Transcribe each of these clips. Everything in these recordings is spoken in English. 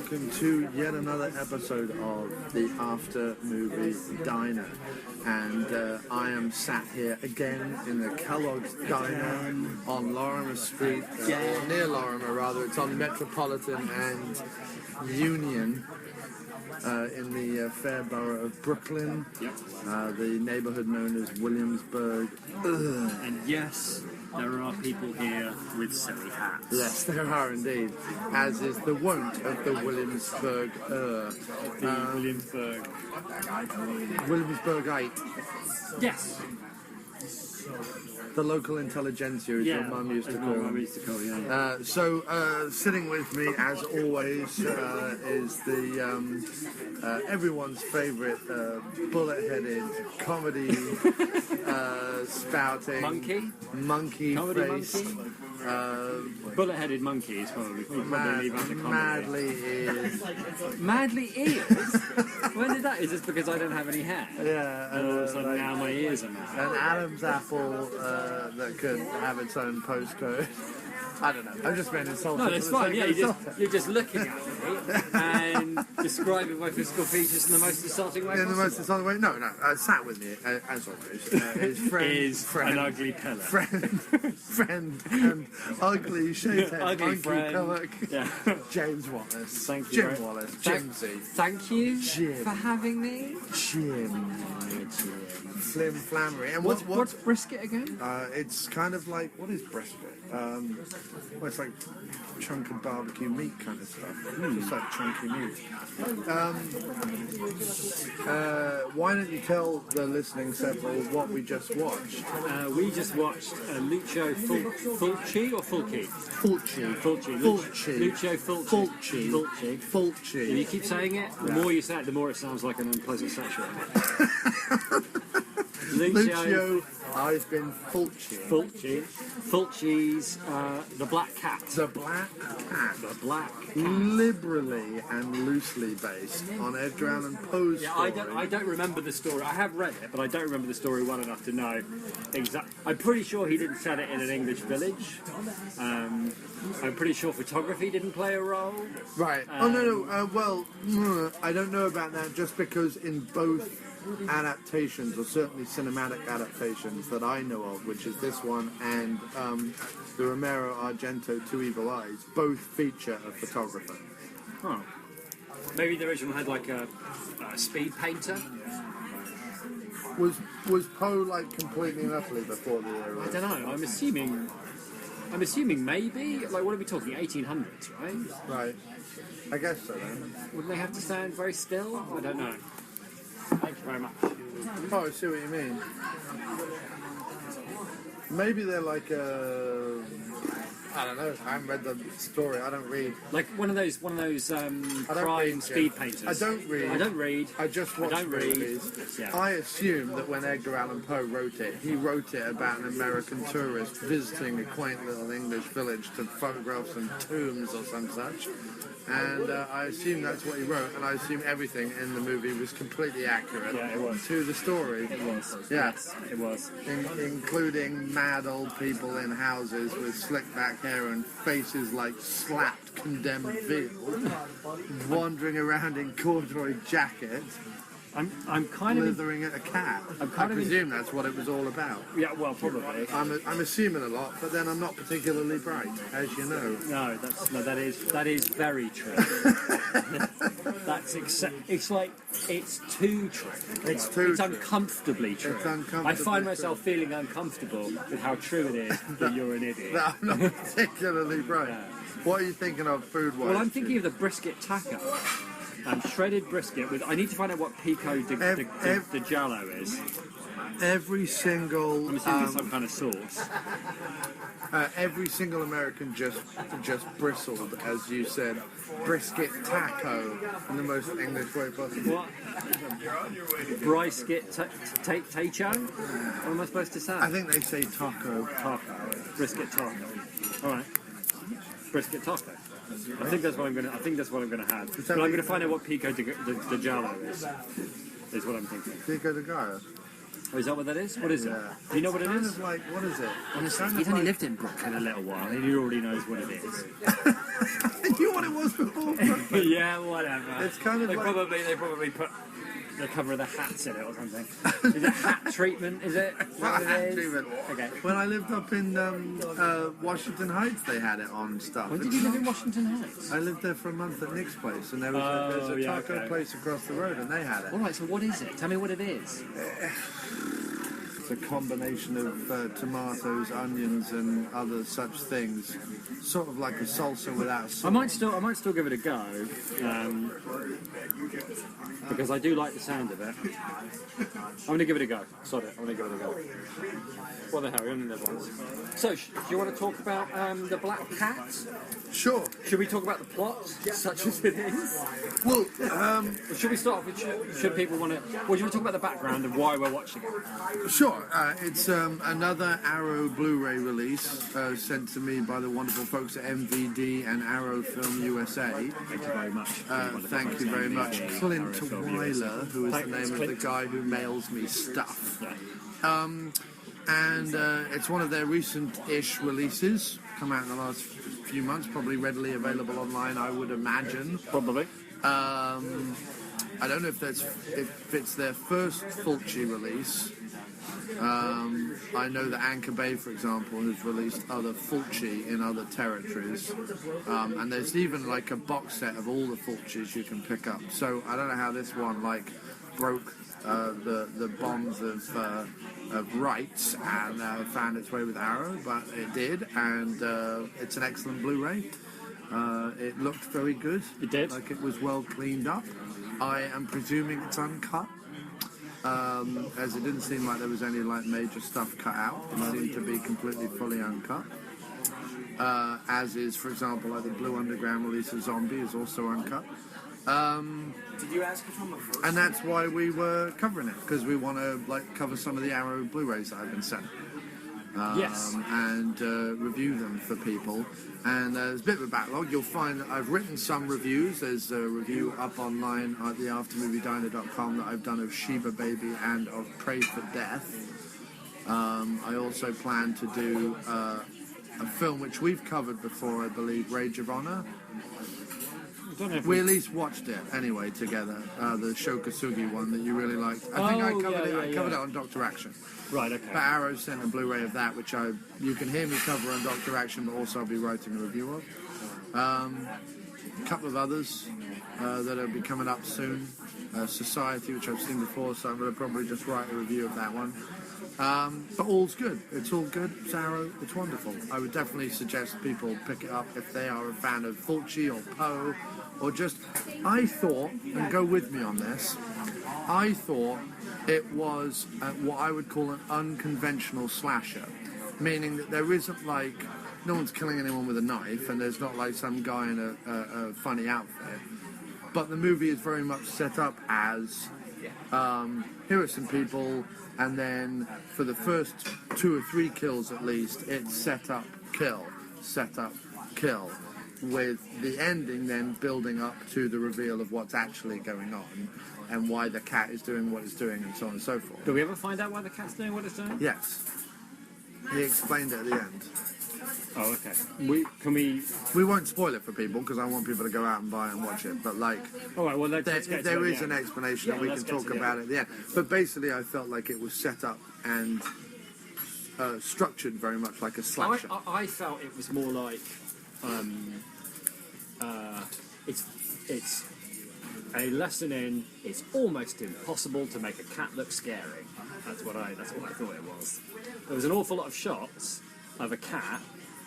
welcome to yet another episode of the After Movie Diner. And I am sat here again in the Kellogg's Diner on Lorimer Street, near Lorimer rather. It's on Metropolitan and Union in the fair borough of Brooklyn, the neighborhood known as Williamsburg. And yes, there are people here with silly hats. Yes, there are indeed, as is the wont of the Williamsburg. Williamsburgite. Yes. The local intelligentsia, as your mum used to call them. So, sitting with me, as always, is the everyone's favourite bullet-headed comedy spouting monkey face. Bullet-headed monkey is probably leave out the comedy. Madly ears? When did that? Is this because I don't have any hair? Yeah. And all of a sudden now my ears are mad. An Adam's apple that could have its own postcode. I don't know. I'm just being insulted. No, that's fine. Yeah, you're just looking at me and describing my physical features in the most insulting way. In the most insulting way? No. Sat with me, as always. His friend, an ugly pillar. Friend, and ugly shaved-head monkey comic. Yeah. James Wallace. Thank you. Jim Wallace. Jimsy. Thank you Jim. for having me. Jim. Flim Flammery. And what's brisket again? It's kind of like, what is brisket? Well, it's like chunk of barbecue meat kind of stuff. Just like chunky meat. Why don't you tell the listening several what we just watched? We just watched Lucio Fulci or Fulci? Fulci. Lucio Fulci. Fulci. You keep saying it, the more you say it, the more it sounds like an unpleasant sexual act. Lucio, I've been Fulci. Fulci's The Black Cat. The Black Cat. The Black Cat. Liberally and loosely based on Edgar Allan Poe's story. I don't remember the story. I have read it, but I don't remember the story well enough to know exactly. I'm pretty sure he didn't set it in an English village. I'm pretty sure photography didn't play a role. Right. I don't know about that just because in both adaptations, or certainly cinematic adaptations that I know of, which is this one and the Romero Argento Two Evil Eyes, both feature a photographer. Oh. Maybe the original had like a speed painter. Was Poe like completely and utterly before the era? I don't know. I'm assuming maybe. Like, what are we talking? 1800s, right? Right. I guess so. Then. Wouldn't they have to stand very still? I don't know. Thank you very much. Oh, I see what you mean. Maybe they're like I don't know. I haven't read the story. I don't read. Like one of those crime speed painters. I don't read. I just watch movies. Yeah. I assume that when Edgar Allan Poe wrote it, he wrote it about an American tourist visiting a quaint little English village to photograph some tombs or some such. And I assume that's what he wrote, and I assume everything in the movie was completely accurate to the story. It was. Yeah. Yes, it was. Including mad old people in houses with slick back hair and faces like slapped condemned veal, wandering around in corduroy jackets. I'm kind of slithering at a cat. I presume that's what it was all about. Yeah, well, probably. I'm assuming a lot, but then I'm not particularly bright, as you know. No, that is very true. It's like it's too true. It's too. It's uncomfortably true. It's uncomfortably I find myself feeling uncomfortable with how true it is that you're an idiot. That I'm not particularly bright. Yeah. What are you thinking of food-wise? Well, I'm thinking of the brisket taco. Shredded brisket with. I need to find out what pico de giallo is. Every single. I'm assuming some kind of sauce. Every single American just bristled, as you said, brisket taco in the most English way possible. What? Brisket taco? What am I supposed to say? I think they say taco. Brisket taco. All right. Brisket taco. I think that's what I'm gonna have. But I'm gonna find out what pico de giallo is. Is what I'm thinking. Pico de gallo. Oh, is that what that is? What is it? Yeah. Do you know what it Kind is? of like, what is it? Honestly, Kind he's of only like- lived in Brooklyn a little while, and he already knows what it is. You know what it was before? Yeah, whatever. It's kind of they like- probably put the cover of the hats in it or something. Is it hat treatment? Is it? Is that what it Hat is? treatment. Okay. When I lived up in Washington Heights, they had it on stuff. When did you live in Washington Heights? I lived there for a month at Nick's place, and there was there's a yeah, taco okay. place across the road, and they had it. All right. So what is it? Tell me what it is. It's a combination of tomatoes, onions, and other such things. Sort of like a salsa without I salt. might still give it a go, because I do like the sound of it. I'm going to give it a go. Sod it. I'm going to give it a go. What the hell? We only live once. So, do you want to talk about the Black Cat? Sure. Should we talk about the plot, such as it is? Well, Or should we start off with, should people want to... Well, do you want to talk about the background of why we're watching it? sure. It's another Arrow Blu-ray release sent to me by the wonderful folks at MVD and Arrow Film USA. Thank you very much. Thank you very much. Clint Weiler, who is the name of the Clint. guy who mails me stuff. Yeah. And it's one of their recent-ish releases, come out in the last few months, probably readily available online, I would imagine. Probably. I don't know if it's their first Fulci release. I know that Anchor Bay, for example, has released other Fulci in other territories, and there's even like a box set of all the Fulcis you can pick up. So I don't know how this one broke the bonds of rights and found its way with Arrow, but it did, and it's an excellent Blu-ray. It looked very good. It did. Like it was well cleaned up. I am presuming it's uncut. As it didn't seem like there was any major stuff cut out. It seemed to be completely fully uncut. As is, for example, the Blue Underground release of Zombie is also uncut. Did you ask if I'm a first? And that's why we were covering it, because we want to cover some of the Arrow Blu-rays that I've been sent. Yes. And review them for people. And there's a bit of a backlog. You'll find that I've written some reviews. There's a review up online at theaftermoviediner.com that I've done of Sheba Baby and of Pray for Death. I also plan to do a film which we've covered before, I believe, Rage of Honor. I don't know if We at least watched it anyway together, the Shokasugi one that you really liked. I think I covered it on Dr. Action. Right, okay. But Arrow sent a Blu-ray of that, which you can hear me cover on Dr. Action, but also I'll be writing a review of. A couple of others that will be coming up soon. Society, which I've seen before, so I'm going to probably just write a review of that one. But all's good. It's all good. It's Arrow. It's wonderful. I would definitely suggest people pick it up if they are a fan of Fulci or Poe, or just, I thought, and go with me on this, I thought it was what I would call an unconventional slasher, meaning that there isn't no one's killing anyone with a knife, and there's not some guy in a funny outfit, but the movie is very much set up as here are some people, and then for the first 2 or 3 kills at least, it's set up, kill, with the ending then building up to the reveal of what's actually going on and why the cat is doing what it's doing and so on and so forth. Do we ever find out why the cat's doing what it's doing? Yes. He explained it at the end. Oh, okay. We won't spoil it for people because I want people to go out and buy it and watch it, but All right, well, let's get to there the is end. an explanation and we let's can get talk to the about end. it at the end. But basically I felt like it was set up and structured very much like a slasher. I felt it was more like it's a lesson in it's almost impossible to make a cat look scary. That's what I thought it was. There was an awful lot of shots of a cat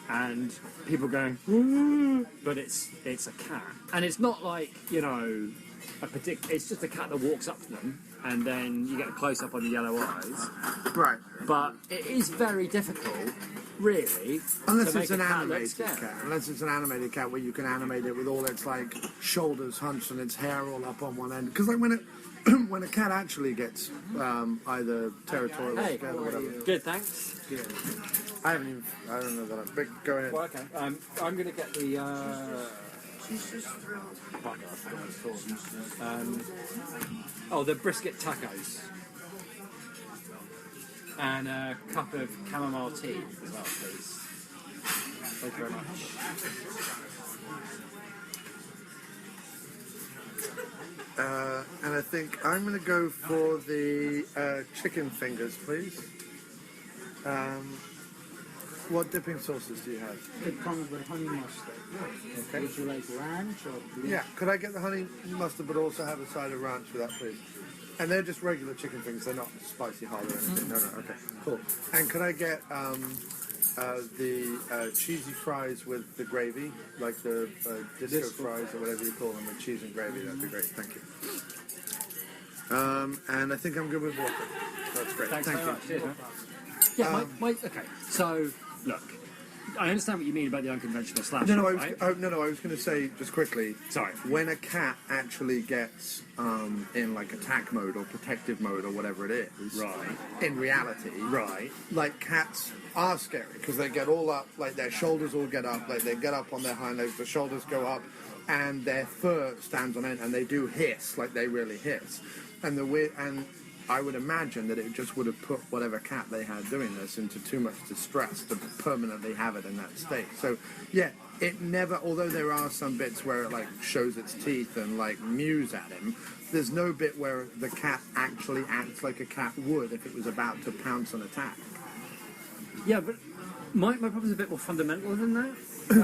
and people going, "Woo!" But it's a cat, and it's not it's just a cat that walks up to them, and then you get a close up on the yellow eyes. Right. But it is very difficult, really, Unless to it's make an a cat look animated scary. cat. Unless it's an animated cat where you can animate it with all its shoulders hunched and its hair all up on one end. Because when a cat actually gets either territorial or Hey, scared or whatever. good, thanks. I don't know that. But go ahead. Well, okay. I'm going to get the. Fuck, I forgot what it's called. The brisket tacos. And a cup of chamomile tea as well, please. Thank you very much. And I think I'm going to go for the chicken fingers, please. What dipping sauces do you have? It comes with honey mustard. Okay. Would you like ranch or blue? Yeah, could I get the honey mustard but also have a side of ranch with that, please? And they're just regular chicken fingers, they're not spicy hot or anything. No, okay, cool. And could I get the cheesy fries with the gravy, like the disco fries or whatever you call them, with cheese and gravy? That'd be great, thank you. And I think I'm good with water. That's great. Thanks Thank very you. much. Cheers, man. Yeah, okay. So, look, I understand what you mean about the unconventional slasher. No, right? I was going to say just quickly. Sorry. When a cat actually gets in like attack mode or protective mode or whatever it is, Right. in reality, Right. like cats are scary because they get all up, like their shoulders all get up, like they get up on their hind legs, the shoulders go up, and their fur stands on end, and they do hiss, like they really hiss, and I would imagine that it just would have put whatever cat they had doing this into too much distress to permanently have it in that state. So, yeah, it never, although there are some bits where it, like, shows its teeth and, like, mews at him, there's no bit where the cat actually acts like a cat would if it was about to pounce and attack. Yeah, but my problem's a bit more fundamental than that.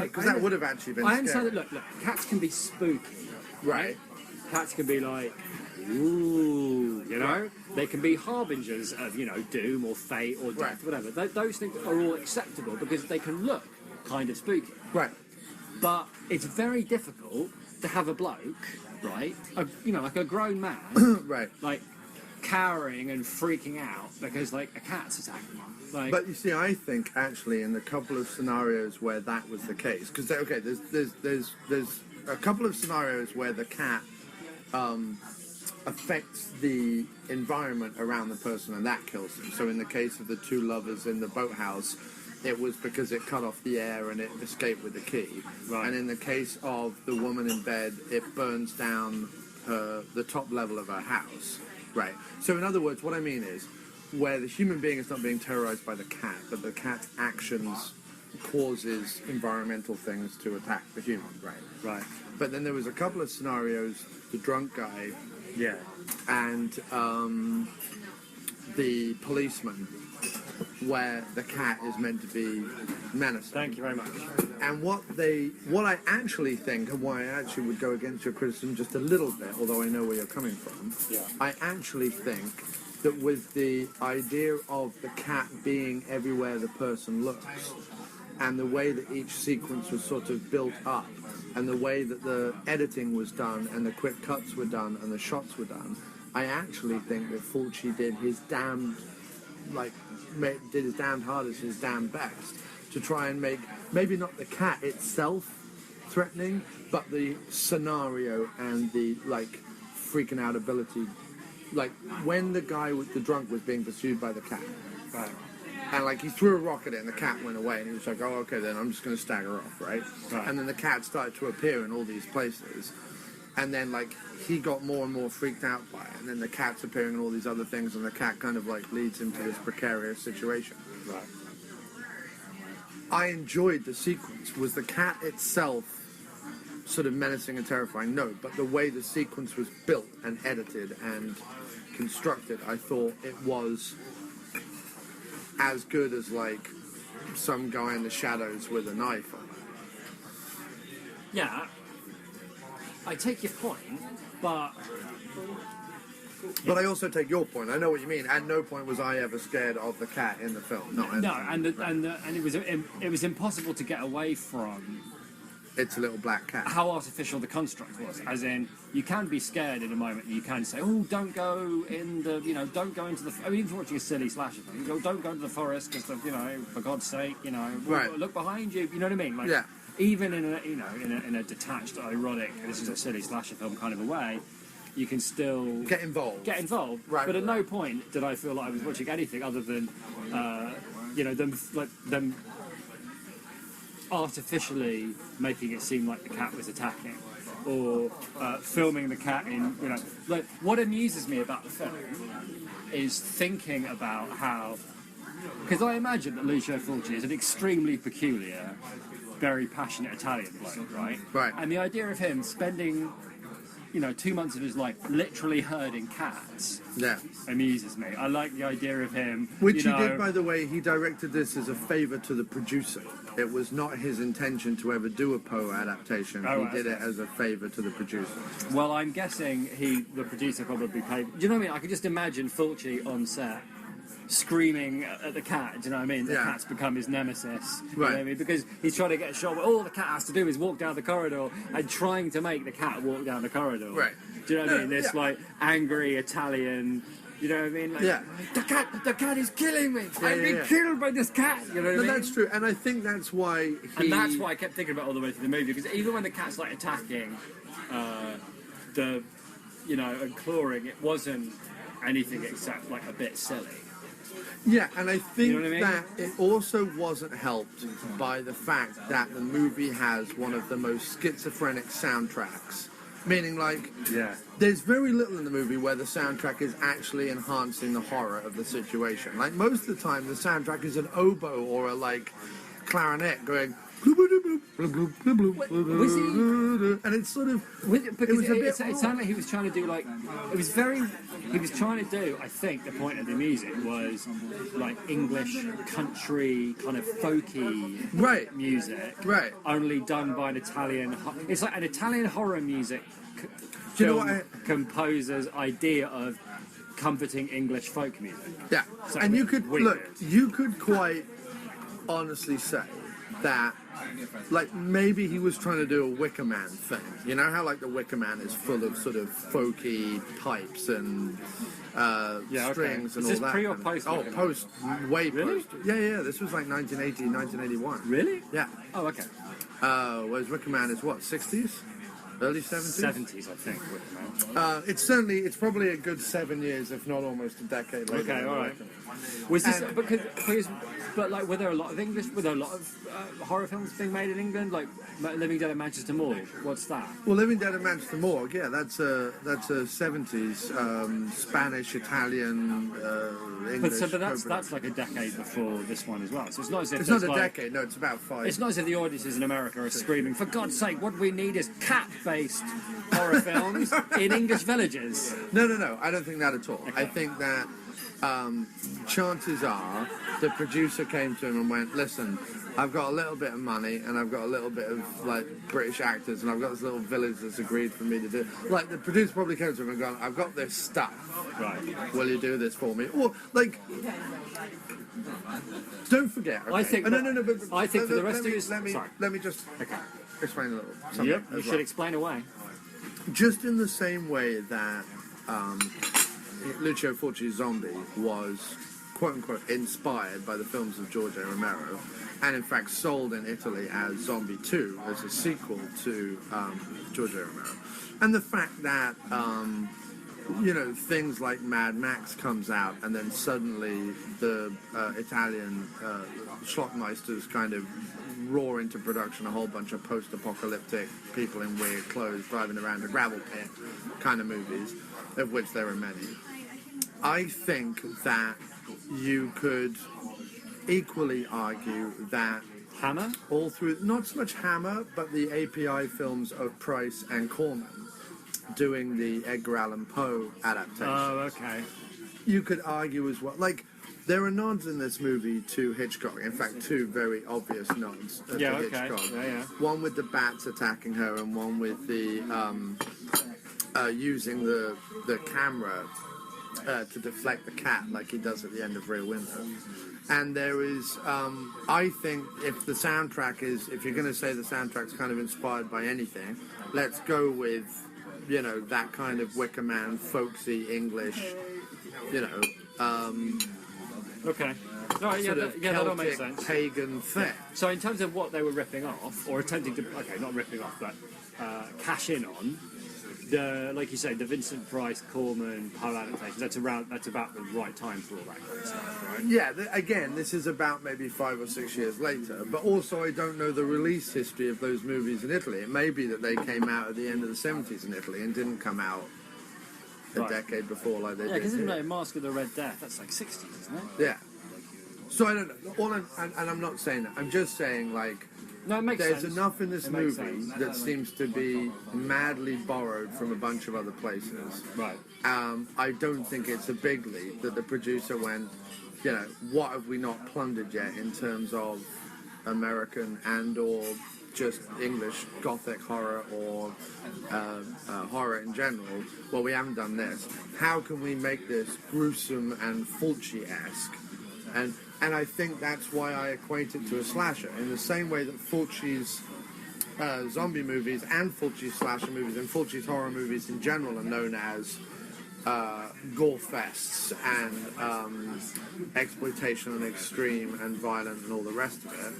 Because that would have actually been I understand scary. that, look, cats can be spooky. Right. Cats can be like, ooh, you know? They can be harbingers of, doom or fate or death, Right. whatever. Those things are all acceptable because they can look kind of spooky. Right. But it's very difficult to have a bloke, right? Like a grown man, Right. like cowering and freaking out because like a cat's attacking him. Like, But you see, I think actually in a couple of scenarios where that was the case, because there's a couple of scenarios where the cat affects the environment around the person and that kills them. So in the case of the two lovers in the boathouse, it was because it cut off the air and it escaped with the key. Right. And in the case of the woman in bed, it burns down the top level of her house. Right. So in other words, what I mean is, where the human being is not being terrorized by the cat, but the cat's actions causes environmental things to attack the human. Right. right. But then there was a couple of scenarios, the drunk guy Yeah. and the policeman, where the cat is meant to be menacing. Thank you very much. And what I actually think, and why I actually would go against your criticism just a little bit, although I know where you're coming from, Yeah. I actually think that with the idea of the cat being everywhere the person looks, and the way that each sequence was sort of built up, and the way that the editing was done, and the quick cuts were done, and the shots were done, I actually think that Fulci did his damned hardest, his damn best, to try and make, maybe not the cat itself threatening, but the scenario and the, like, freaking out ability. Like, when the guy with the drunk was being pursued by the cat, Right. and like he threw a rock at it and the cat went away and he was like, oh, okay, then I'm just going to stagger off, right? And then the cat started to appear in all these places, and then like he got more and more freaked out by it, and then the cat's appearing in all these other things, and the cat kind of like leads him to this precarious situation. Right. I enjoyed the sequence. Was the cat itself sort of menacing and terrifying? No, but the way the sequence was built and edited and constructed, I thought it was as good as like some guy in the shadows with a knife on. Yeah. I take your point, but But I also take your point. I know what you mean. At no point was I ever scared of the cat in the film. No, and it was impossible to get away from it's a little black cat. how artificial the construct was. As in, you can be scared in a moment, and you can say, "Oh, don't go in the, don't go into the." I mean, even watching a silly slasher thing, you go, "Don't go into the forest because, for God's sake, Right. look behind you." You know what I mean? Like, Yeah. even in a, in a detached, ironic, this is a silly slasher film kind of a way, you can still Get involved. Right. But at no point did I feel like I was watching anything other than, them artificially making it seem like the cat was attacking, or filming the cat in, what amuses me about the film is thinking about how because I imagine that Lucio Fulci is an extremely peculiar, very passionate Italian bloke, right? Right. And the idea of him spending, 2 months of his life literally herding cats Yeah. amuses me. I like the idea of him, Which he did, by the way. He directed this as a favour to the producer. It was not his intention to ever do a Poe adaptation. Oh, He did it as a favour to the producer. Well, I'm guessing the producer probably paid. Do you know what I mean? I can just imagine Fulci on set screaming at the cat. Do you know what I mean? The Yeah. cat's become his nemesis. You know Right. what I mean? Because he's trying to get a shot where all the cat has to do is walk down the corridor and trying to make the cat walk down the corridor. Right. Do you know what I mean? This Yeah. like angry Italian. You know what I mean? Like, Yeah. The cat is killing me. I'm being yeah. killed by this cat. You know what I No, mean? that's true, and I think that's why he... And that's why I kept thinking about all the way through the movie, because even when the cat's like attacking and clawing, it wasn't anything except like a bit silly. Yeah, and I think You know what I mean? that it also wasn't helped by the fact that the movie has one of the most schizophrenic soundtracks. Meaning, like, Yeah. there's very little in the movie where the soundtrack is actually enhancing the horror of the situation. Like, most of the time, the soundtrack is an oboe or a, like, clarinet going... Was he? And it's sort of... Because was a bit it sounded like he was trying to do like he was trying to do. I think the point of the music was like English country kind of folky Right. music, Right. Only done by an Italian. It's like an Italian horror music Do you know film what composer's idea of comforting English folk music. Yeah, So and you could weird. look. You could quite honestly say that, like, maybe he was trying to do a Wicker Man thing. You know how, like, the Wicker Man is full of sort of folky pipes and strings and Is this all that. pre or kind of- post Oh, Wicker Man? post, way Really? post. Yeah. This was like 1980, 1981. Really? Yeah. Oh, okay. Whereas Wicker Man is what, 60s, early 70s? 70s, I think. Wicker Man. It's probably a good 7 years, if not almost a decade later. Okay, than all right. Wicker Man. Was this And- but like were there a lot of horror films being made in England, like Living Dead at Manchester Morgue? What's that? Well, Living Dead at Manchester Morgue, yeah, that's a 70s Spanish, Italian, English. But that's like a decade before this one as well. So it's not as if It's not there's, a like, decade. No, it's about 5. It's not as if the audiences in America are screaming, "For God's sake, what we need is cat-based horror films in English villages." No. I don't think that at all. I think that chances are the producer came to him and went, "Listen, I've got a little bit of money and I've got a little bit of like British actors and I've got this little village that's agreed for me to do." Like the producer probably came to him and gone, "I've got this stuff. Right. Will you do this for me?" Or like, don't forget. Okay? I think. No. But I think for the rest let of me, his. let me Sorry. let me just Okay. explain a little. Something Yep. You as should well. explain away. Just in the same way that Lucio Fulci's Zombie was quote-unquote inspired by the films of George A. Romero, and in fact sold in Italy as Zombie 2, as a sequel to George A. Romero. And the fact that, things like Mad Max comes out and then suddenly the Italian schlockmeisters kind of roar into production a whole bunch of post-apocalyptic people in weird clothes driving around a gravel pit kind of movies, of which there are many. I think that you could equally argue that Hammer. all through, not so much Hammer, but the API films of Price and Corman doing the Edgar Allan Poe adaptation. Oh, okay. You could argue as well, like, there are nods in this movie to Hitchcock. In fact, two very obvious nods to Hitchcock. Yeah. One with the bats attacking her, and one with the using the camera to deflect the cat, like he does at the end of Rear Window. And there is, I think, if you're going to say the soundtrack's kind of inspired by anything, let's go with, that kind of Wicker Man, folksy English, Okay. All right, sort of that all makes Celtic sense. pagan thing. So in terms of what they were ripping off, or attempting to, not ripping off, but cash in on, like you say, the Vincent Price, Corman, Poe adaptations, that's about the right time for all that kind of stuff, right? Yeah, again, this is about maybe 5 or 6 years later, but also I don't know the release history of those movies in Italy. It may be that they came out at the end of the 70s in Italy and didn't come out a Right. decade before like they Yeah, did because here. isn't it Mask of the Red Death? That's like 60s, isn't it? Yeah. So I don't know. And I'm not saying that. I'm just saying, like, No, it makes there's sense. enough in this It makes movie sense. that seems to be madly borrowed from a bunch of other places. Right. I don't think it's a big leap that the producer went, you know, what have we not plundered yet in terms of American and or just English Gothic horror or horror in general? Well, we haven't done this. How can we make this gruesome and Fulci-esque? And I think that's why I equate it to a slasher, in the same way that Fulci's zombie movies and Fulci's slasher movies and Fulci's horror movies in general are known as gore fests and exploitation and extreme and violent and all the rest of it.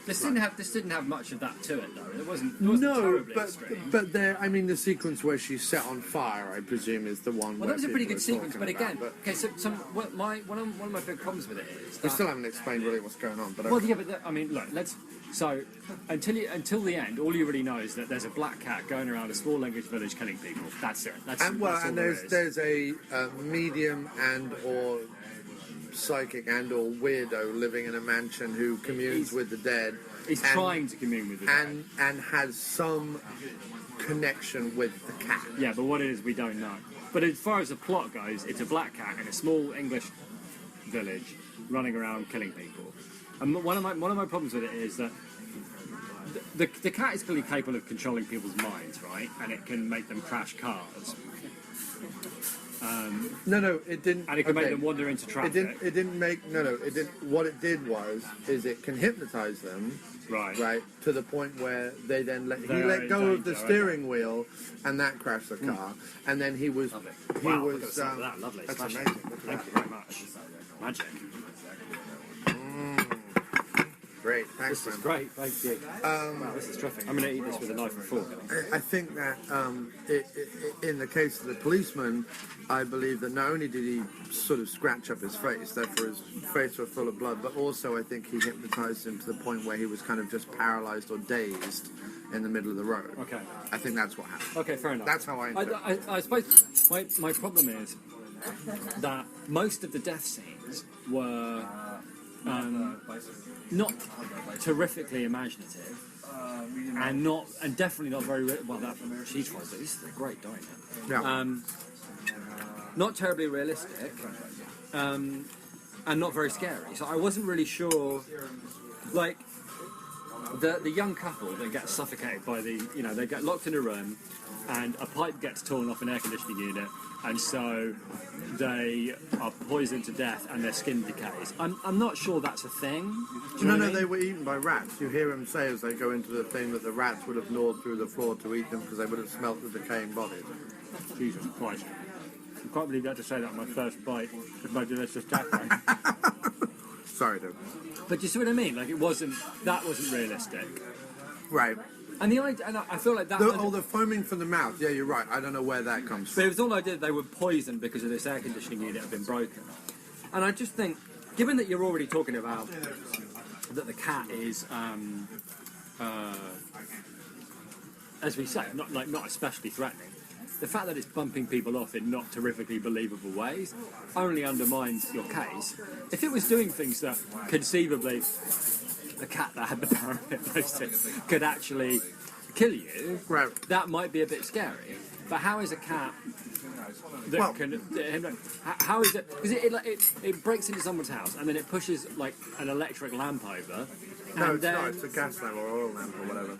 This didn't have much of that to it, though. It wasn't terribly extreme. but there, I mean, the sequence where she's set on fire, I presume, is the one. Well, where that was a pretty people good are sequence, talking but again, about, okay, so one of my big problems with it is we that, still haven't explained really what's going on. But well, yeah, but I mean, look, until the end, all you really know is that there's a black cat going around a small English village killing people. That's it. That's all there's a medium and or psychic and or weirdo living in a mansion who communes with the dead. He's trying to commune with the dead. And has some connection with the cat. Yeah, but what it is, we don't know. But as far as the plot goes, it's a black cat in a small English village running around killing people. And one of my problems with it is that the cat is clearly capable of controlling people's minds, right? And it can make them crash cars. No, it didn't. And it can make them wander into traffic. It didn't make. It didn't. What it did is it can hypnotise them. Right. To the point where they then let go of the steering wheel, and that crashed the car. And then he was. Lovely. He Wow, was. look at the sound of that. Lovely. That's Smashing. amazing. Look at Thank that. you very much. Magic. Great. Thanks, This is man. great. Thank you. Wow, this is terrific. I'm going to eat this with a knife and fork. I think that in the case of the policeman, I believe that not only did he sort of scratch up his face, therefore his face was full of blood, but also I think he hypnotized him to the point where he was kind of just paralyzed or dazed in the middle of the road. Okay. I think that's what happened. Okay, fair enough. That's how I suppose my problem is that most of the death scenes were not terrifically imaginative, and definitely not very well. That cheese fries, this is a great diner. Yeah. Not terribly realistic, and not very scary. So I wasn't really sure, like the young couple that get suffocated by they get locked in a room, and a pipe gets torn off an air conditioning unit, and so they are poisoned to death and their skin decays. I'm not sure that's a thing. Do you know what I mean? They were eaten by rats. You hear him say as they go into the thing that the rats would have gnawed through the floor to eat them because they would have smelt the decaying bodies. Jesus Christ. I can't believe you had to say that on my first bite of my delicious taco. Sorry, dude. But you see what I mean? Like, that wasn't realistic. Right. And the idea, and I feel like that... The foaming from the mouth, yeah, you're right. I don't know where that comes But from. it was all I did, they were poisoned because of this air conditioning unit had been broken. And I just think, given that you're already talking about that the cat is, as we say, not especially threatening, the fact that it's bumping people off in not terrifically believable ways only undermines your case. If it was doing things that conceivably the cat that had the paranoid could actually kill you, Right. that might be a bit scary. But how is a cat that can... How is it... Because it breaks into someone's house and then it pushes like an electric lamp over. No, and it's then, not. It's a gas lamp or oil lamp or whatever.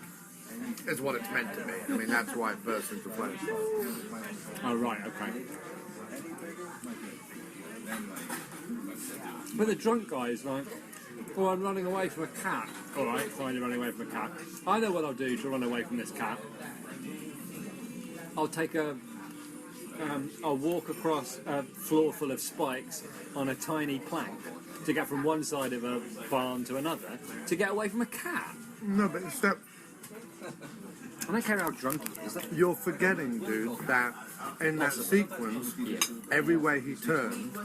It's what it's meant to be. I mean, that's why it bursts into flames. Oh, right, okay. But the drunk guy is like, oh, I'm running away from a cat. All right, fine, you're running away from a cat. I know what I'll do to run away from this cat. I'll take I'll walk across a floor full of spikes on a tiny plank to get from one side of a barn to another to get away from a cat. No, but it's that... I don't care how drunk he is. You're forgetting, dude, that in that sequence, everywhere he turned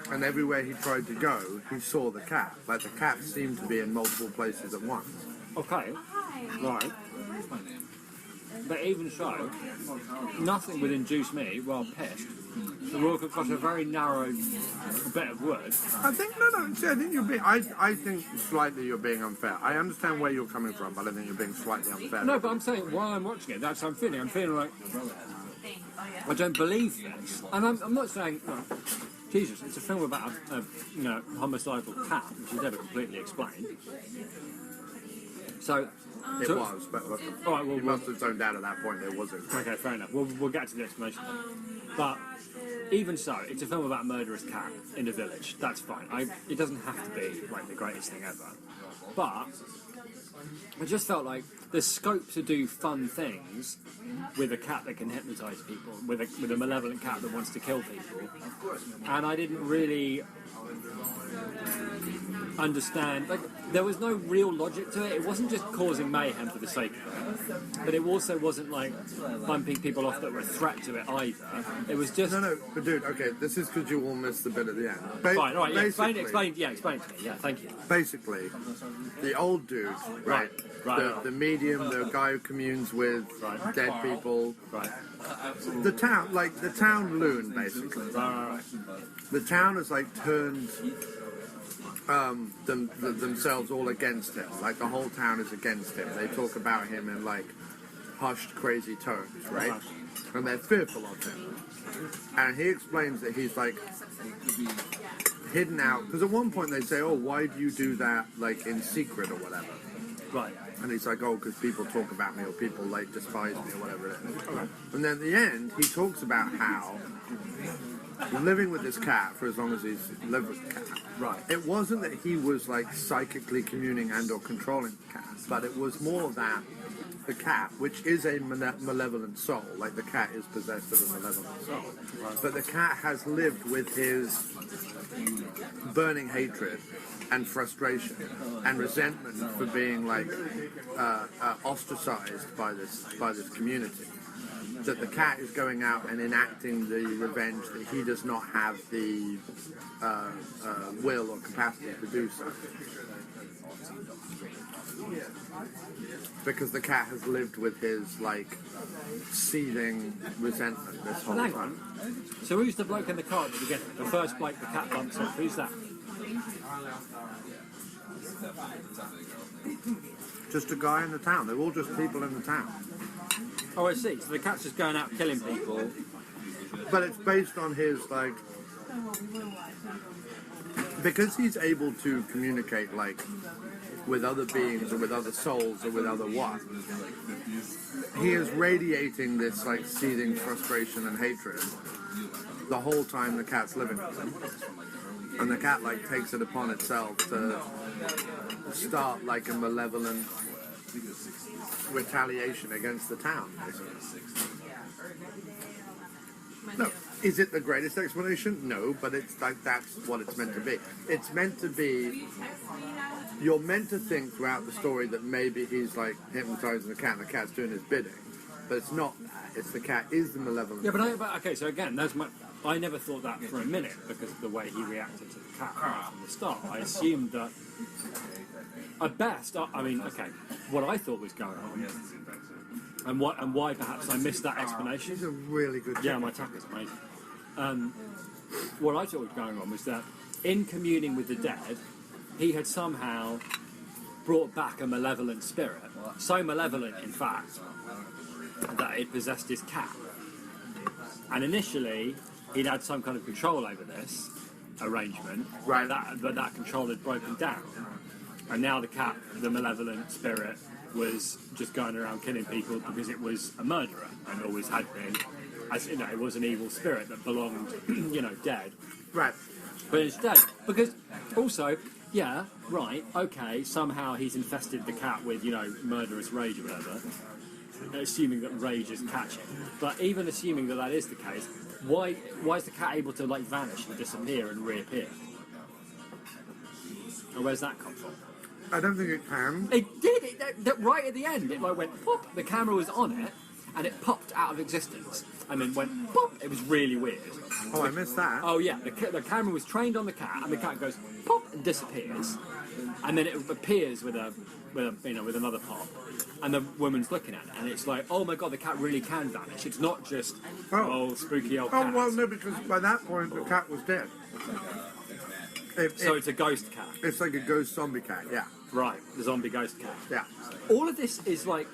and everywhere he tried to go, he saw the cat. Like, the cat seemed to be in multiple places at once. Okay, right. But even so, nothing would induce me, well pissed, to walk across a very narrow bit of wood. I think no. See, I think you're being. I think slightly you're being unfair. I understand where you're coming from, but I think you're being slightly unfair. No, but I'm saying while I'm watching it, that's how I'm feeling. I'm feeling like I don't believe this, and I'm not saying. No, Jesus, it's a film about a homicidal cat, which is never completely explained. So. It was, but look, all right, well, you must have zoned out at that point. It wasn't. Okay, fair enough. We'll get to the explanation. But even so, it's a film about a murderous cat in a village. That's fine. It doesn't have to be like the greatest thing ever. But I just felt like there's scope to do fun things with a cat that can hypnotise people, with a malevolent cat that wants to kill people. And I didn't really understand, like, there was no real logic to it. It wasn't just causing mayhem for the sake of it, but it also wasn't like bumping people off that were a threat to it either. It was just No, but dude, okay, this is because you all missed the bit at the end. Fine, all right, yeah, explain it to me. Yeah, thank you. Basically, the old dude, right? The medium, the guy who communes with dead people. Right. The town loon, basically. Right. The town has like turned themselves all against him. Like the whole town is against him. They talk about him in like hushed, crazy tones, right? And they're fearful of him. And he explains that he's like hidden out, because at one point they say, "Oh, why do you do that like in secret or whatever?" Right. And he's like, "Oh, because people talk about me or people like despise me or whatever it is." Okay. And then at the end, he talks about how living with this cat for as long as he's lived with the cat. Right. It wasn't that he was like psychically communing and or controlling the cat, but it was more that the cat, which is a malevolent soul, like the cat is possessed of a malevolent soul, but the cat has lived with his burning hatred and frustration and resentment for being like ostracized by this community. That the cat is going out and enacting the revenge that he does not have the will or capacity to do so. Because the cat has lived with his like seething resentment this whole Hang time. on. So who's the bloke in the car at the beginning? The first bloke the cat bumps off. Who's that? Just a guy in the town. They're all just people in the town. Oh, I see. So the cat's just going out killing people. But it's based on his like, because he's able to communicate like with other beings or with other souls or with other what. He is radiating this like seething frustration and hatred the whole time the cat's living with him. And the cat like takes it upon itself to start like a malevolent retaliation against the town, basically. No. Is it the greatest explanation? No, but it's like that's what it's meant to be. It's meant to be, you're meant to think throughout the story that maybe he's like hypnotizing the cat and the cat's doing his bidding. But it's not that. It's the cat is the malevolent. Yeah, but okay, so again, I never thought that for a minute because of the way he reacted to the cat right from the start. I assumed that at best, what I thought was going on, and why perhaps I missed that explanation. He's a really good Yeah, my attack is amazing. What I thought was going on was that in communing with the dead, he had somehow brought back a malevolent spirit. So malevolent, in fact, that it possessed his cat. And initially, he'd had some kind of control over this arrangement, right? But that control had broken down. And now the cat, the malevolent spirit, was just going around killing people because it was a murderer and always had been. As you know, it was an evil spirit that belonged, dead. Right. But instead, because also, yeah, right, okay, somehow he's infested the cat with, murderous rage or whatever, assuming that rage is catching. But even assuming that is the case, why is the cat able to, vanish and disappear and reappear? Or where's that come from? I don't think it can. It did! Right at the end, it went pop, the camera was on it, and it popped out of existence. And then went pop, it was really weird. Oh, I missed that. Oh yeah, the camera was trained on the cat, and the cat goes pop and disappears. And then it appears with a with another pot, and the woman's looking at it, and it's like, oh my god, the cat really can vanish. It's not just spooky old cat. Oh well, no, because by that point the cat was dead. So it's a ghost cat. It's like a ghost zombie cat. Yeah. Right, the zombie ghost cat. Yeah. All of this is like,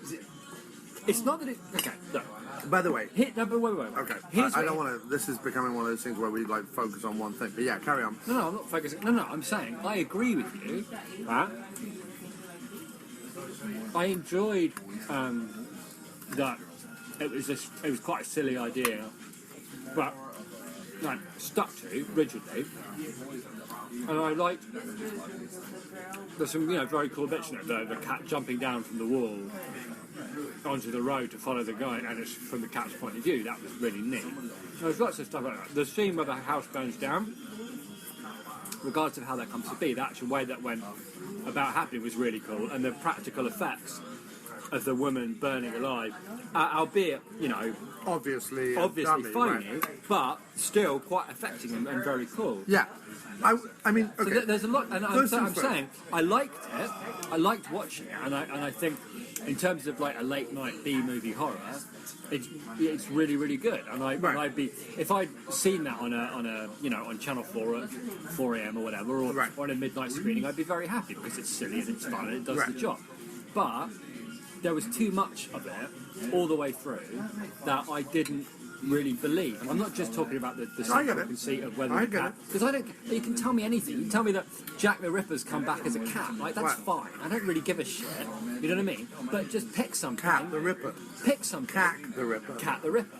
it's not that it. Okay, no. By the way. But wait. Okay. Here's I don't want to. This is becoming one of those things where we like focus on one thing. But yeah, carry on. No, I'm not focusing. No, I'm saying I agree with you. That I enjoyed that it was quite a silly idea, but like stuck to rigidly. And I liked there's some very cool bits in it. The cat jumping down from the wall onto the road to follow the guy, and it's from the cat's point of view. That was really neat. There's lots of stuff like that. The scene where the house burns down, regardless of how that comes to be, the actual way that went about happening was really cool, and the practical effects of the woman burning alive, albeit Obviously obviously dummy, phony, right. but still quite affecting and very cool. Yeah. I mean, okay. So there's a lot, and First I'm things saying I liked it. I liked watching it, and I think in terms of like a late night B movie horror, it's really really good. And I'd be if I'd seen that on Channel 4 at 4 a.m. or whatever, or on a midnight screening, I'd be very happy because it's silly and it's fun and it does the job. But there was too much of it all the way through that I didn't really believe. And I'm not just talking about the central conceit of whether the cat, because you can tell me anything. You can tell me that Jack the Ripper's come back as a cat, like that's fine. I don't really give a shit. You know what I mean? But just pick something. Cat the Ripper. Pick something. Cat the Ripper. Cat the Ripper.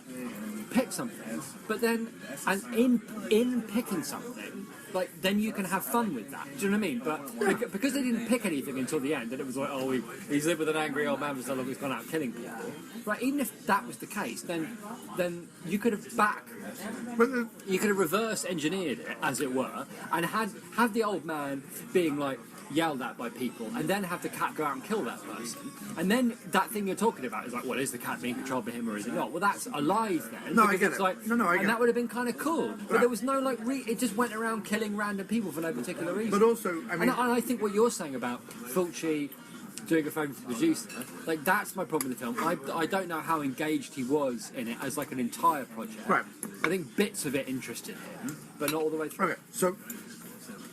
Pick something. But then, and in picking something, like then you can have fun with that. Do you know what I mean? But because they didn't pick anything until the end, and it was like, oh, he's lived with an angry old man for so long he's gone out killing people. Right? Even if that was the case, then you could have you could have reverse engineered it, as it were, and had the old man being like yelled at by people, and then have the cat go out and kill that person, and then that thing you're talking about is like, well, is the cat being controlled by him or is it not? Well, that's alive then. No, I get it. Like, I get it. And that would have been kind of cool, but there was no like. It just went around killing random people for no particular reason. But also, I mean, and I think what you're saying about Fulci doing a phone to the producer, like that's my problem with the film. I don't know how engaged he was in it as like an entire project. Right. I think bits of it interested him, but not all the way through. Okay, so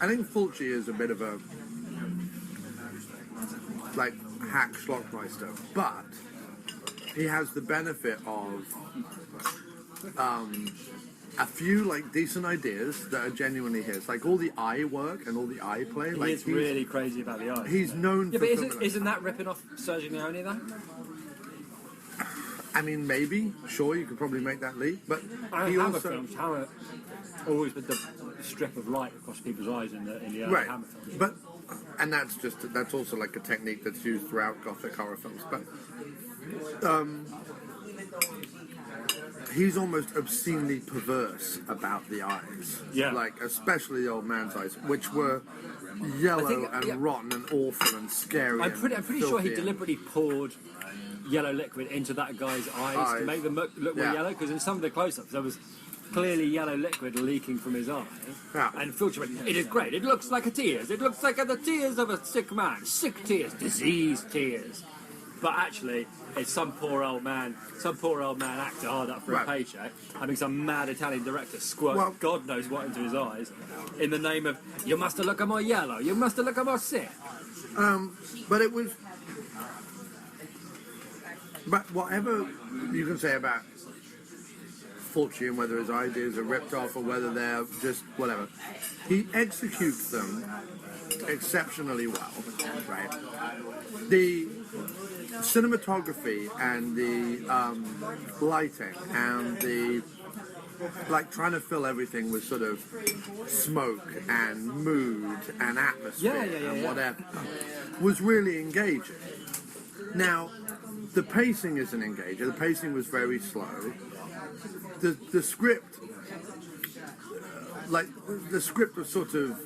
I think Fulci is a bit of a like hack schlockmeister, but he has the benefit of a few like decent ideas that are genuinely his, like all the eye work and all the eye play. Like He's really crazy about the eye. He's known for but isn't that ripping off Sergio Leone then? I mean, maybe, sure, you could probably make that leap, but he Hammer also films, Hammer always with the strip of light across people's eyes in the early right, Hammer films. but and that's also like a technique that's used throughout Gothic horror films, but he's almost obscenely perverse about the eyes. Yeah. Like, especially the old man's eyes, which were yellow and rotten and awful and scary. I'm pretty sure he deliberately poured yellow liquid into that guy's eyes to make them look more yellow, because in some of the close-ups there was clearly yellow liquid leaking from his eye. Yeah. And Fulci went, it is great, it looks like a tears, it looks like the tears of a sick man, sick tears, diseased tears. But actually, it's some poor old man actor hard up for a paycheck, having some mad Italian director squirt God knows what into his eyes, in the name of, you must look more yellow, you must look more sick. But it was... But whatever you can say about Fulci and whether his ideas are ripped off or whether they're just whatever, he executes them exceptionally well, right? The cinematography and the lighting and the like trying to fill everything with sort of smoke and mood and atmosphere and whatever was really engaging. Now, the pacing isn't engaging. The pacing was very slow. The script like the script was sort of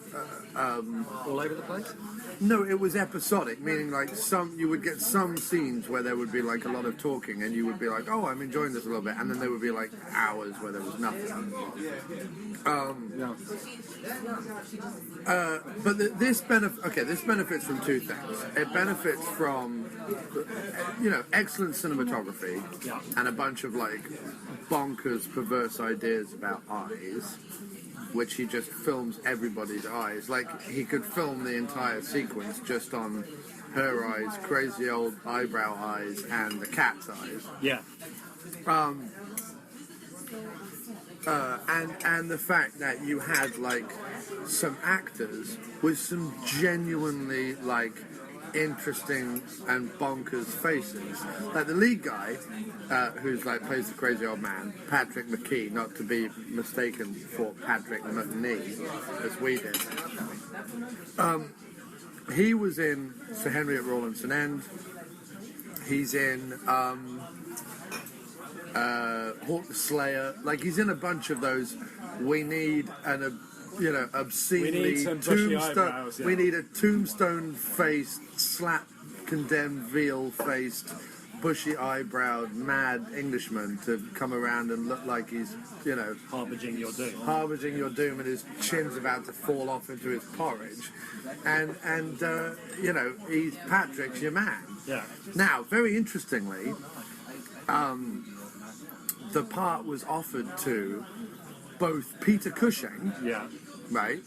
All over the place? no, it was episodic, meaning like you would get some scenes where there would be like a lot of talking, and you would be like, oh, I'm enjoying this a little bit, and then there would be like hours where there was nothing. But this benefits from two things. It benefits from, excellent cinematography and a bunch of like bonkers, perverse ideas about eyes, which he just films everybody's eyes. Like, he could film the entire sequence just on her eyes, crazy old eyebrow eyes, and the cat's eyes. Yeah. And the fact that you had, like, some actors with some genuinely, like, interesting and bonkers faces. Like the lead guy, who's like plays the crazy old man, Patrick McKee, not to be mistaken for Patrick McNee, as we did. He was in Sir Henry at Rawlinson End. He's in Hawk the Slayer. Like, he's in a bunch of those. We need obscenely we need some bushy eyebrows, we need a tombstone-faced, slap-condemned, veal-faced, bushy eyebrowed, mad Englishman to come around and look like he's, harbinging your doom. Harbinging your doom, and his chin's about to fall off into his porridge. And he's Patrick's your man. Yeah. Now, very interestingly, the part was offered to both Peter Cushing, right,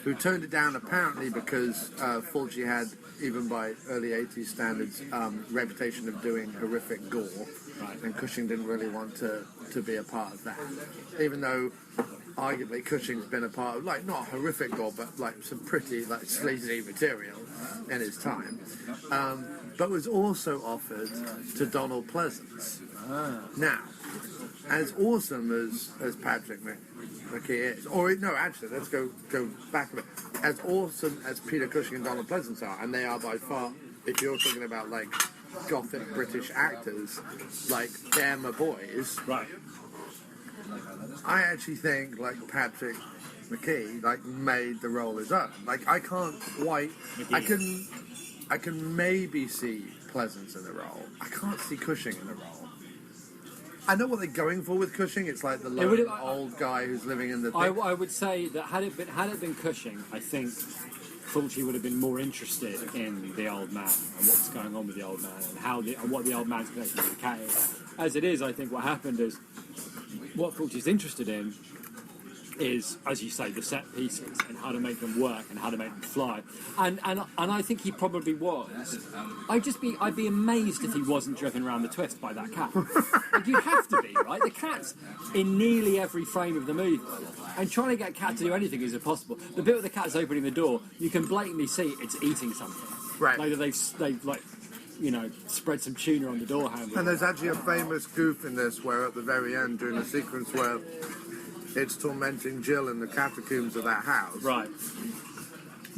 who turned it down apparently because Fulci had, even by early 80s standards, reputation of doing horrific gore, and Cushing didn't really want to be a part of that, even though arguably Cushing's been a part of, like, not horrific gore, but like some pretty like sleazy material in his time, but was also offered to Donald Pleasance. Now, as awesome as Patrick McKee is, or no, actually, let's go back a bit. As awesome as Peter Cushing and Donald Pleasance are, and they are by far, if you're talking about like gothic British actors, like they're my boys. Right. I actually think like Patrick McKee like made the role his own. Like, I can't quite. I can maybe see Pleasance in the role. I can't see Cushing in the role. I know what they're going for with Cushing. It's like the lone old guy who's living in the thing. I would say that had it been Cushing, I think Fulci would have been more interested in the old man and what's going on with the old man and what the old man's connection to the cat is. As it is, I think what happened is what Fulci's interested in is, as you say, the set pieces and how to make them work and how to make them fly. And I think he probably was. I'd be amazed if he wasn't driven around the twist by that cat. Like, you have to be, right? The cat's in nearly every frame of the movie. And trying to get a cat to do anything is impossible. The bit where the cat's opening the door, you can blatantly see it's eating something. Right. Like they've like, spread some tuna on the door handle. And there's actually a famous goof in this where at the very end, during the sequence where it's tormenting Jill in the catacombs of that house. Right.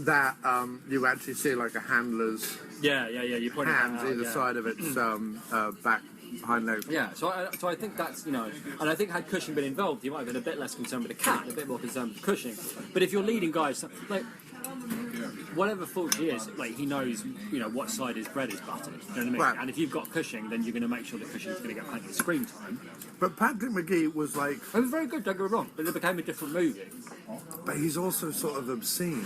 That you actually see like a handler's You pointed hands that out, either side of its back hind leg. Yeah, so I think that's, and I think had Cushing been involved, he might have been a bit less concerned with the cat, a bit more concerned with Cushing. But if you're leading guys, like, whatever Fulci is, like, he knows, what side his bread is buttered. You know what I mean? Right. And if you've got Cushing, then you're going to make sure that Cushing's going to get plenty of screen time. But Patrick McGee was like... It was very good, don't get me wrong, but it became a different movie. But he's also sort of obscene.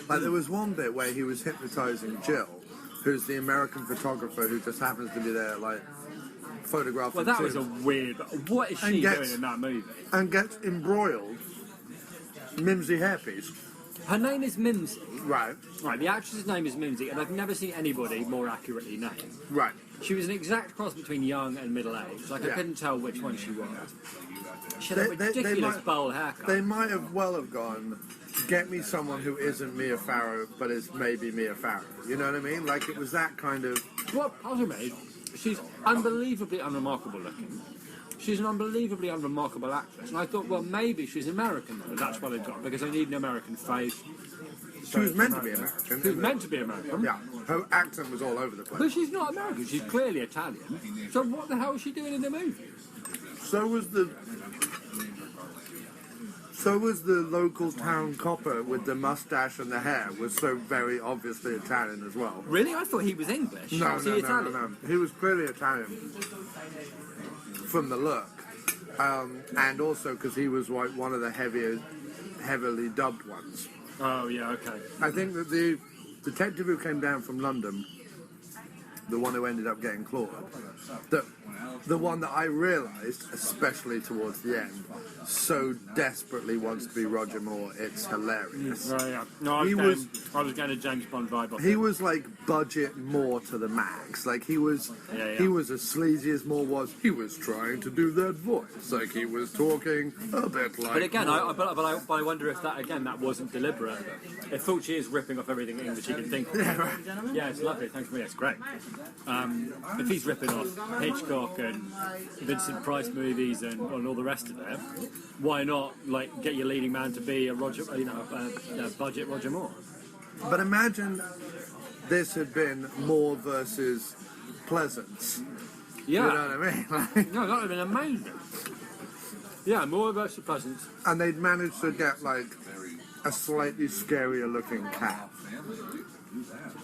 Like, there was one bit where he was hypnotising Jill, who's the American photographer who just happens to be there, like, photographing... Well, that was a weird... What is she doing in that movie? And gets embroiled, mimsy hairpiece. Her name is Mimsy. Right. Right, the actress's name is Mimsy, and I've never seen anybody more accurately named. Right. She was an exact cross between young and middle-aged. Like, I couldn't tell which one she was. She had a ridiculous bowl haircut. They might have gone, get me someone who isn't Mia Farrow, but is maybe Mia Farrow. You know what I mean? Like, it was that kind of... Well, ultimately, she's unbelievably unremarkable looking. She's an unbelievably unremarkable actress. And I thought, well, maybe she's American, though. That's what they've got, because they need an American face. She was meant to be American. She was meant to be American. Yeah. Her accent was all over the place. But she's not American. She's clearly Italian. So what the hell is she doing in the movie? So was the So was the local town copper with the mustache and the hair was so very obviously Italian as well. Really? I thought he was English. No, Was no, he no, Italian? no, no. He was clearly Italian from the look. And also because he was like one of the heavily dubbed ones. Oh, yeah, okay. I think that the detective who came down from London, the one who ended up getting clawed, the one that I realised, especially towards the end, so desperately wants to be Roger Moore, it's hilarious. Right, yeah. No, I was getting a James Bond vibe off He it. was like budget Moore to the max. Like he was as sleazy as Moore was. He was trying to do that voice. Like he was talking a bit like. But again, Moore. I wonder if that wasn't deliberate. If Fulci is ripping off everything English he can think of. Yeah, right. Yeah, it's lovely. Thanks for me. It's great. If he's ripping off Hitchcock and Vincent Price movies and all the rest of it, why not like get your leading man to be a budget Roger Moore? But imagine this had been Moore versus Pleasance. Yeah. You know what I mean? Like, No, that would have been amazing. Yeah, Moore versus Pleasance. and they'd managed to get like a slightly scarier looking cat.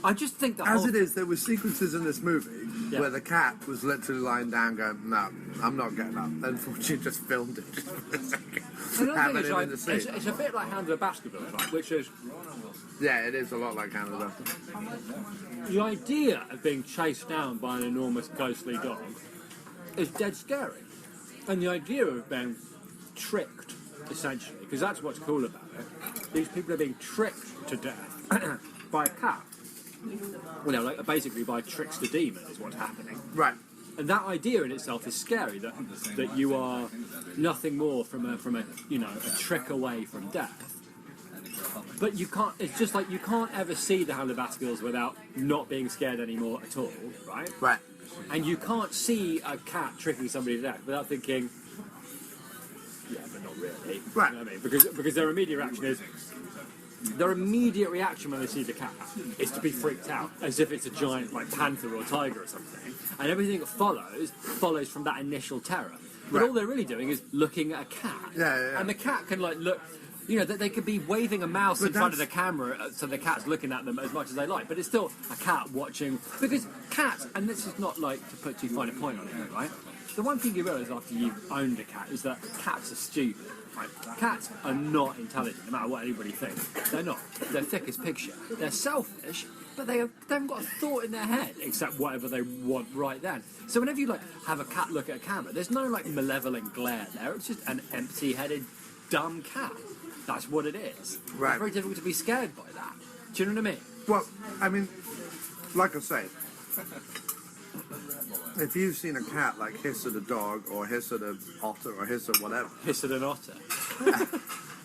I just think that As it is, there were sequences in this movie Yeah. where the cat was literally lying down going, no, I'm not getting up. Unfortunately, just filmed it. Having him in the scene. it's a bit like Hand of the Baskervilles, right? Which is Yeah, it is a lot like Canada. the idea of being chased down by an enormous ghostly dog is dead scary. And the idea of being tricked, essentially, because that's what's cool about it. These people are being tricked to death by a cat. Well, no, like basically by a trickster demon is what's happening. Right. And that idea in itself is scary. That you are nothing more from a trick away from death. But you can't. It's just like you can't ever see the Hound of Baskervilles without not being scared anymore at all, right? Right. And you can't see a cat tricking somebody to death without thinking, yeah, but not really. Right. You know what I mean? Because their immediate reaction is. Their immediate reaction when they see the cat is to be freaked out, as if it's a giant like panther or tiger or something, and everything that follows from that initial terror. But Right. all they're really doing is looking at a cat, Yeah. and the cat can like look. You know, that they could be waving a mouse But in front of the that's- camera so the cat's looking at them as much as they like, but it's still a cat watching. Because cats, and this is not like to put too fine a point on it, right? The one thing you realise after you've owned a cat is that cats are stupid. Right? Cats are not intelligent, no matter what anybody thinks. They're not. They're thick as pig shit. They're selfish, but they haven't got a thought in their head except whatever they want right then. So whenever you like have a cat look at a camera, there's no like malevolent glare there. It's just an empty-headed, dumb cat. That's what it is. Right. It's very difficult to be scared by that. Do you know what I mean? Well, I mean, like I say, if you've seen a cat like hiss at a dog or hiss at an otter or hiss at whatever, Hiss at an otter.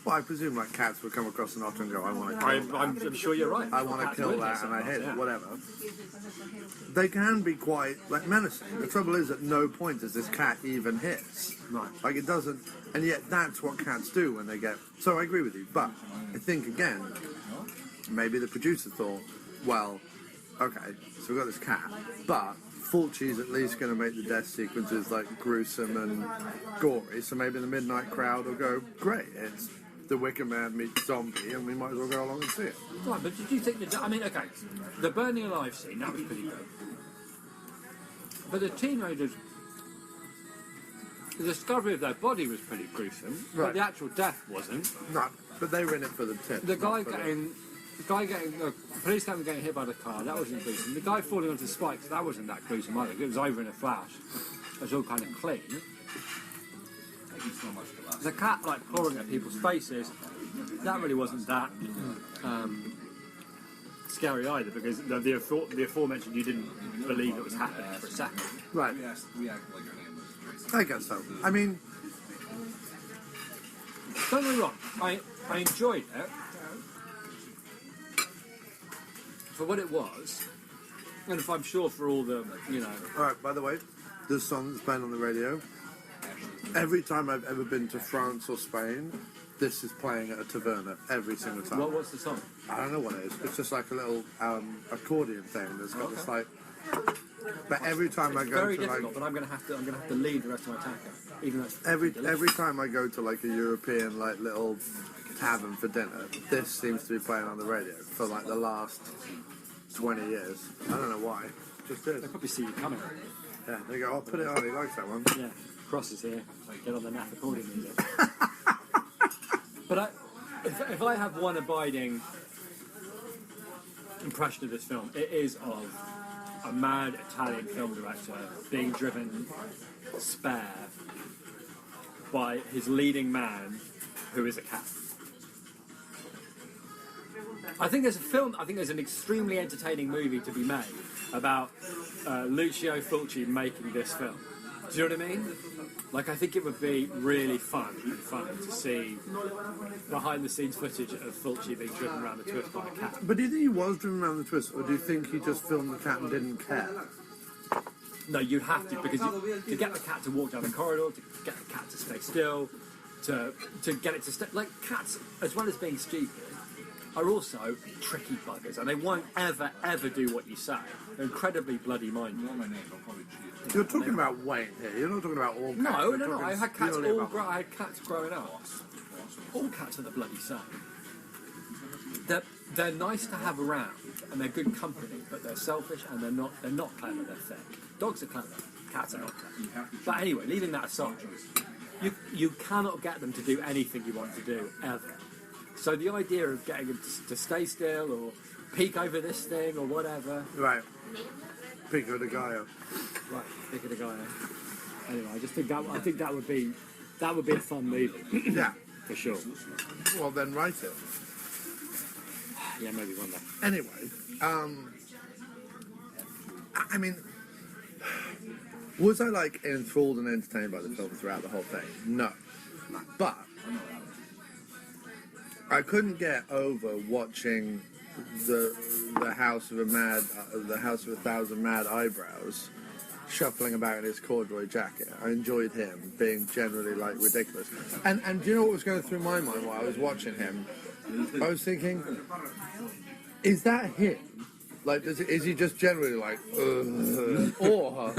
well, I presume like cats would come across an otter and go, I want to kill that. I'm sure you're right. I want to Cats kill would that hiss and at I an hit otter, it, yeah. whatever. They can be quite like menacing. The trouble is at no point does this cat even hiss. Right. Like it doesn't, and yet that's what cats do when they get. So I agree with you, but I think again, maybe the producer thought, well, okay, so we've got this cat, but Fulci's at least going to make the death sequences like gruesome and gory, so maybe the midnight crowd will go, great, it's the Wicker Man meets zombie, and we might as well go along and see it. Right, but did you think that? I mean, okay, the burning alive scene that was pretty good, but the teenagers, the discovery of their body was pretty gruesome, but Right. the actual death wasn't. No, but they were in it for the tip. The guy not for the- police captain getting hit by the car, that wasn't gruesome. The guy falling onto spikes, that wasn't that gruesome either. It was over in a flash. It was all kind of clean. The cat like clawing at people's faces, that really wasn't that scary either, because the aforementioned you didn't believe it was happening for a second. Right. I guess so. I mean, Don't get me wrong, I enjoyed it for what it was, and if I'm sure for all the, alright, by the way, this song that's playing on the radio, every time I've ever been to France or Spain, this is playing at a taverna every single time. what's the song? I don't know what it is. It's just like a little accordion thing that's got this like But every time I go Very to difficult, like but I'm gonna have to lead the rest of my taco, even though it's every time I go to like a European like little tavern for dinner, this seems to be playing on the radio for like the last 20 years. I don't know why. Just is. They probably see you coming. Yeah, they go, I'll put it on. He likes that one. Yeah, Cross is here. Get on the naff accordion music. But if I have one abiding impression of this film, it is of a mad Italian film director being driven spare by his leading man, who is a cat. I think there's an extremely entertaining movie to be made about Lucio Fulci making this film. Do you know what I mean? Like, I think it would be really fun to see behind-the-scenes footage of Fulci being driven around the twist by a cat. But do you think he was driven around the twist, or do you think he just filmed the cat and didn't care? No, you'd have to, because to get the cat to walk down the corridor, to get the cat to stay still, to get it to stay... Like, cats, as well as being stupid, are also tricky buggers, and they won't ever do what you say. They're incredibly bloody minded. You're talking about Wayne here. You're not talking about all cats. No. I had cats growing up. All cats are the bloody same. They're nice to have around, and they're good company, but they're selfish and they're not clever. They're thick. Dogs are clever. Cats are not clever. But anyway, leaving that aside, you cannot get them to do anything you want to do ever. So the idea of getting them to stay still or peek over this thing or whatever. Right. Pico de Gallo. Right, pick the guy. Anyway, I think that would be a fun movie. Yeah. For sure. Well, then write it. Yeah, maybe one day. Anyway, I mean, was I like enthralled and entertained by the film throughout the whole thing? No. But I couldn't get over watching the House of a Thousand Mad Eyebrows shuffling about in his corduroy jacket. I enjoyed him being generally like ridiculous. And do you know what was going through my mind while I was watching him? I was thinking, is that him? Like, is he just generally like, or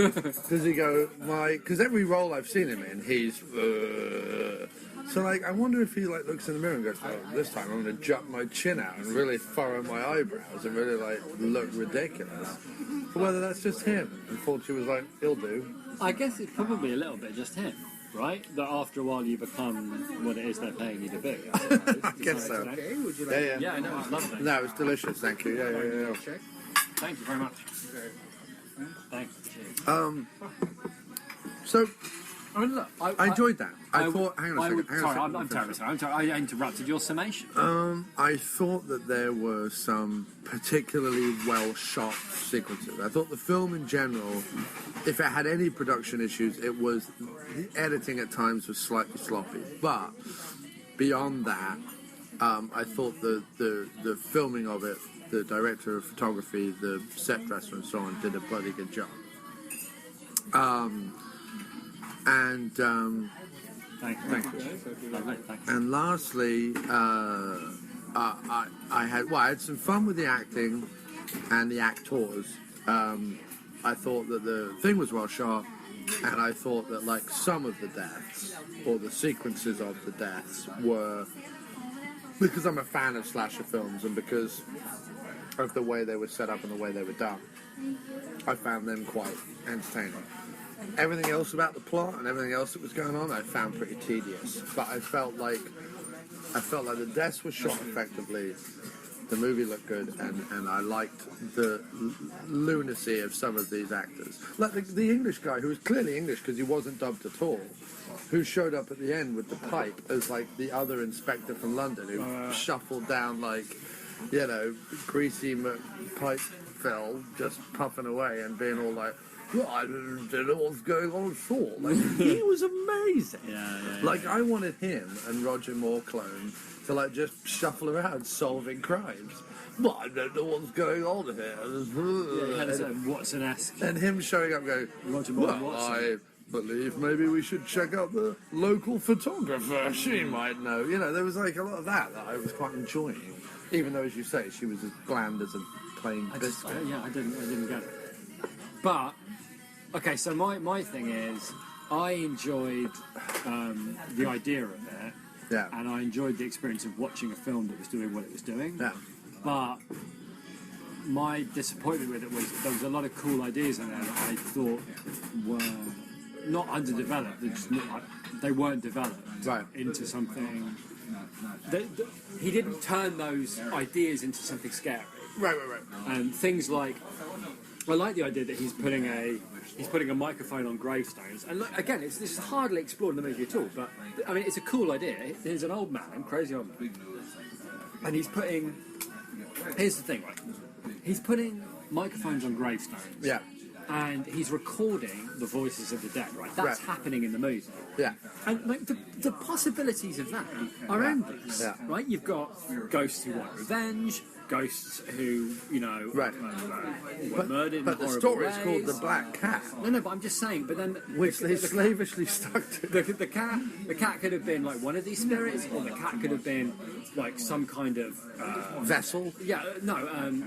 does he go, because every role I've seen him in, he's, so like, I wonder if he like looks in the mirror and goes, oh, this time I'm going to jut my chin out and really furrow my eyebrows and really like look ridiculous. But whether that's just him, and Fulci was like, he'll do. I guess it's probably a little bit just him, right? That after a while you become what it is they're paying you to be. I guess so. Okay, would you like Yeah, no, it's lovely. No, it's delicious, thank you. Yeah. check? Thank you very much. Thanks. Cheers. So, I mean, look, I enjoyed that. I thought, hang on a second. Sorry, I'm terribly sorry. I interrupted your summation. I thought that there were some particularly well-shot sequences. I thought the film in general, if it had any production issues, it was the editing at times was slightly sloppy. But beyond that, I thought the filming of it, the director of photography, the set dresser, and so on, did a bloody good job. Thank you. Lovely, thanks. And lastly, I had some fun with the acting and the actors. I thought that the thing was well shot, and I thought that like some of the deaths or the sequences of the deaths were, because I'm a fan of slasher films and because of the way they were set up and the way they were done, I found them quite entertaining. Everything else about the plot and everything else that was going on I found pretty tedious, but I felt like the deaths were shot effectively, the movie looked good, and I liked the lunacy of some of these actors, like the English guy who was clearly English because he wasn't dubbed at all, who showed up at the end with the pipe as like the other inspector from London who shuffled down like, you know, greasy pipe fill, just puffing away and being all like, well, I don't know what's going on at all. Like, he was amazing. Like, I wanted him and Roger Moore clone to like just shuffle around solving crimes. Well, I don't know what's going on here. Yeah, he had a sort of Watson-esque. And him showing up going, Roger Moore well, Watson. I believe maybe we should check out the local photographer. She might know. You know, there was like a lot of that I was quite enjoying. Even though, as you say, she was as bland as a plain biscuit. I didn't get it. But okay, so my thing is, I enjoyed the idea of it, Yeah. and I enjoyed the experience of watching a film that was doing what it was doing. Yeah. But my disappointment with it was there was a lot of cool ideas in there that I thought were not underdeveloped. They weren't developed Right. into something. He didn't turn those ideas into something scary. Right. And things like, I like the idea that he's putting a microphone on gravestones. And look, again, this is hardly explored in the movie at all. But I mean, it's a cool idea. There's an old man, crazy old man, and he's putting. Here's the thing, right? He's putting microphones on gravestones. Yeah. And he's recording the voices of the dead, right? That's Right. happening in the movie. Yeah. And like the possibilities of that are endless, Yeah. right? You've got ghosts who want revenge, ghosts who, Right. were murdered in But the horrible story is ways. called The Black Cat, No, but I'm just saying. But then, which they slavishly stuck to. the cat could have been like one of these spirits, or the cat could have been like some kind of Vessel.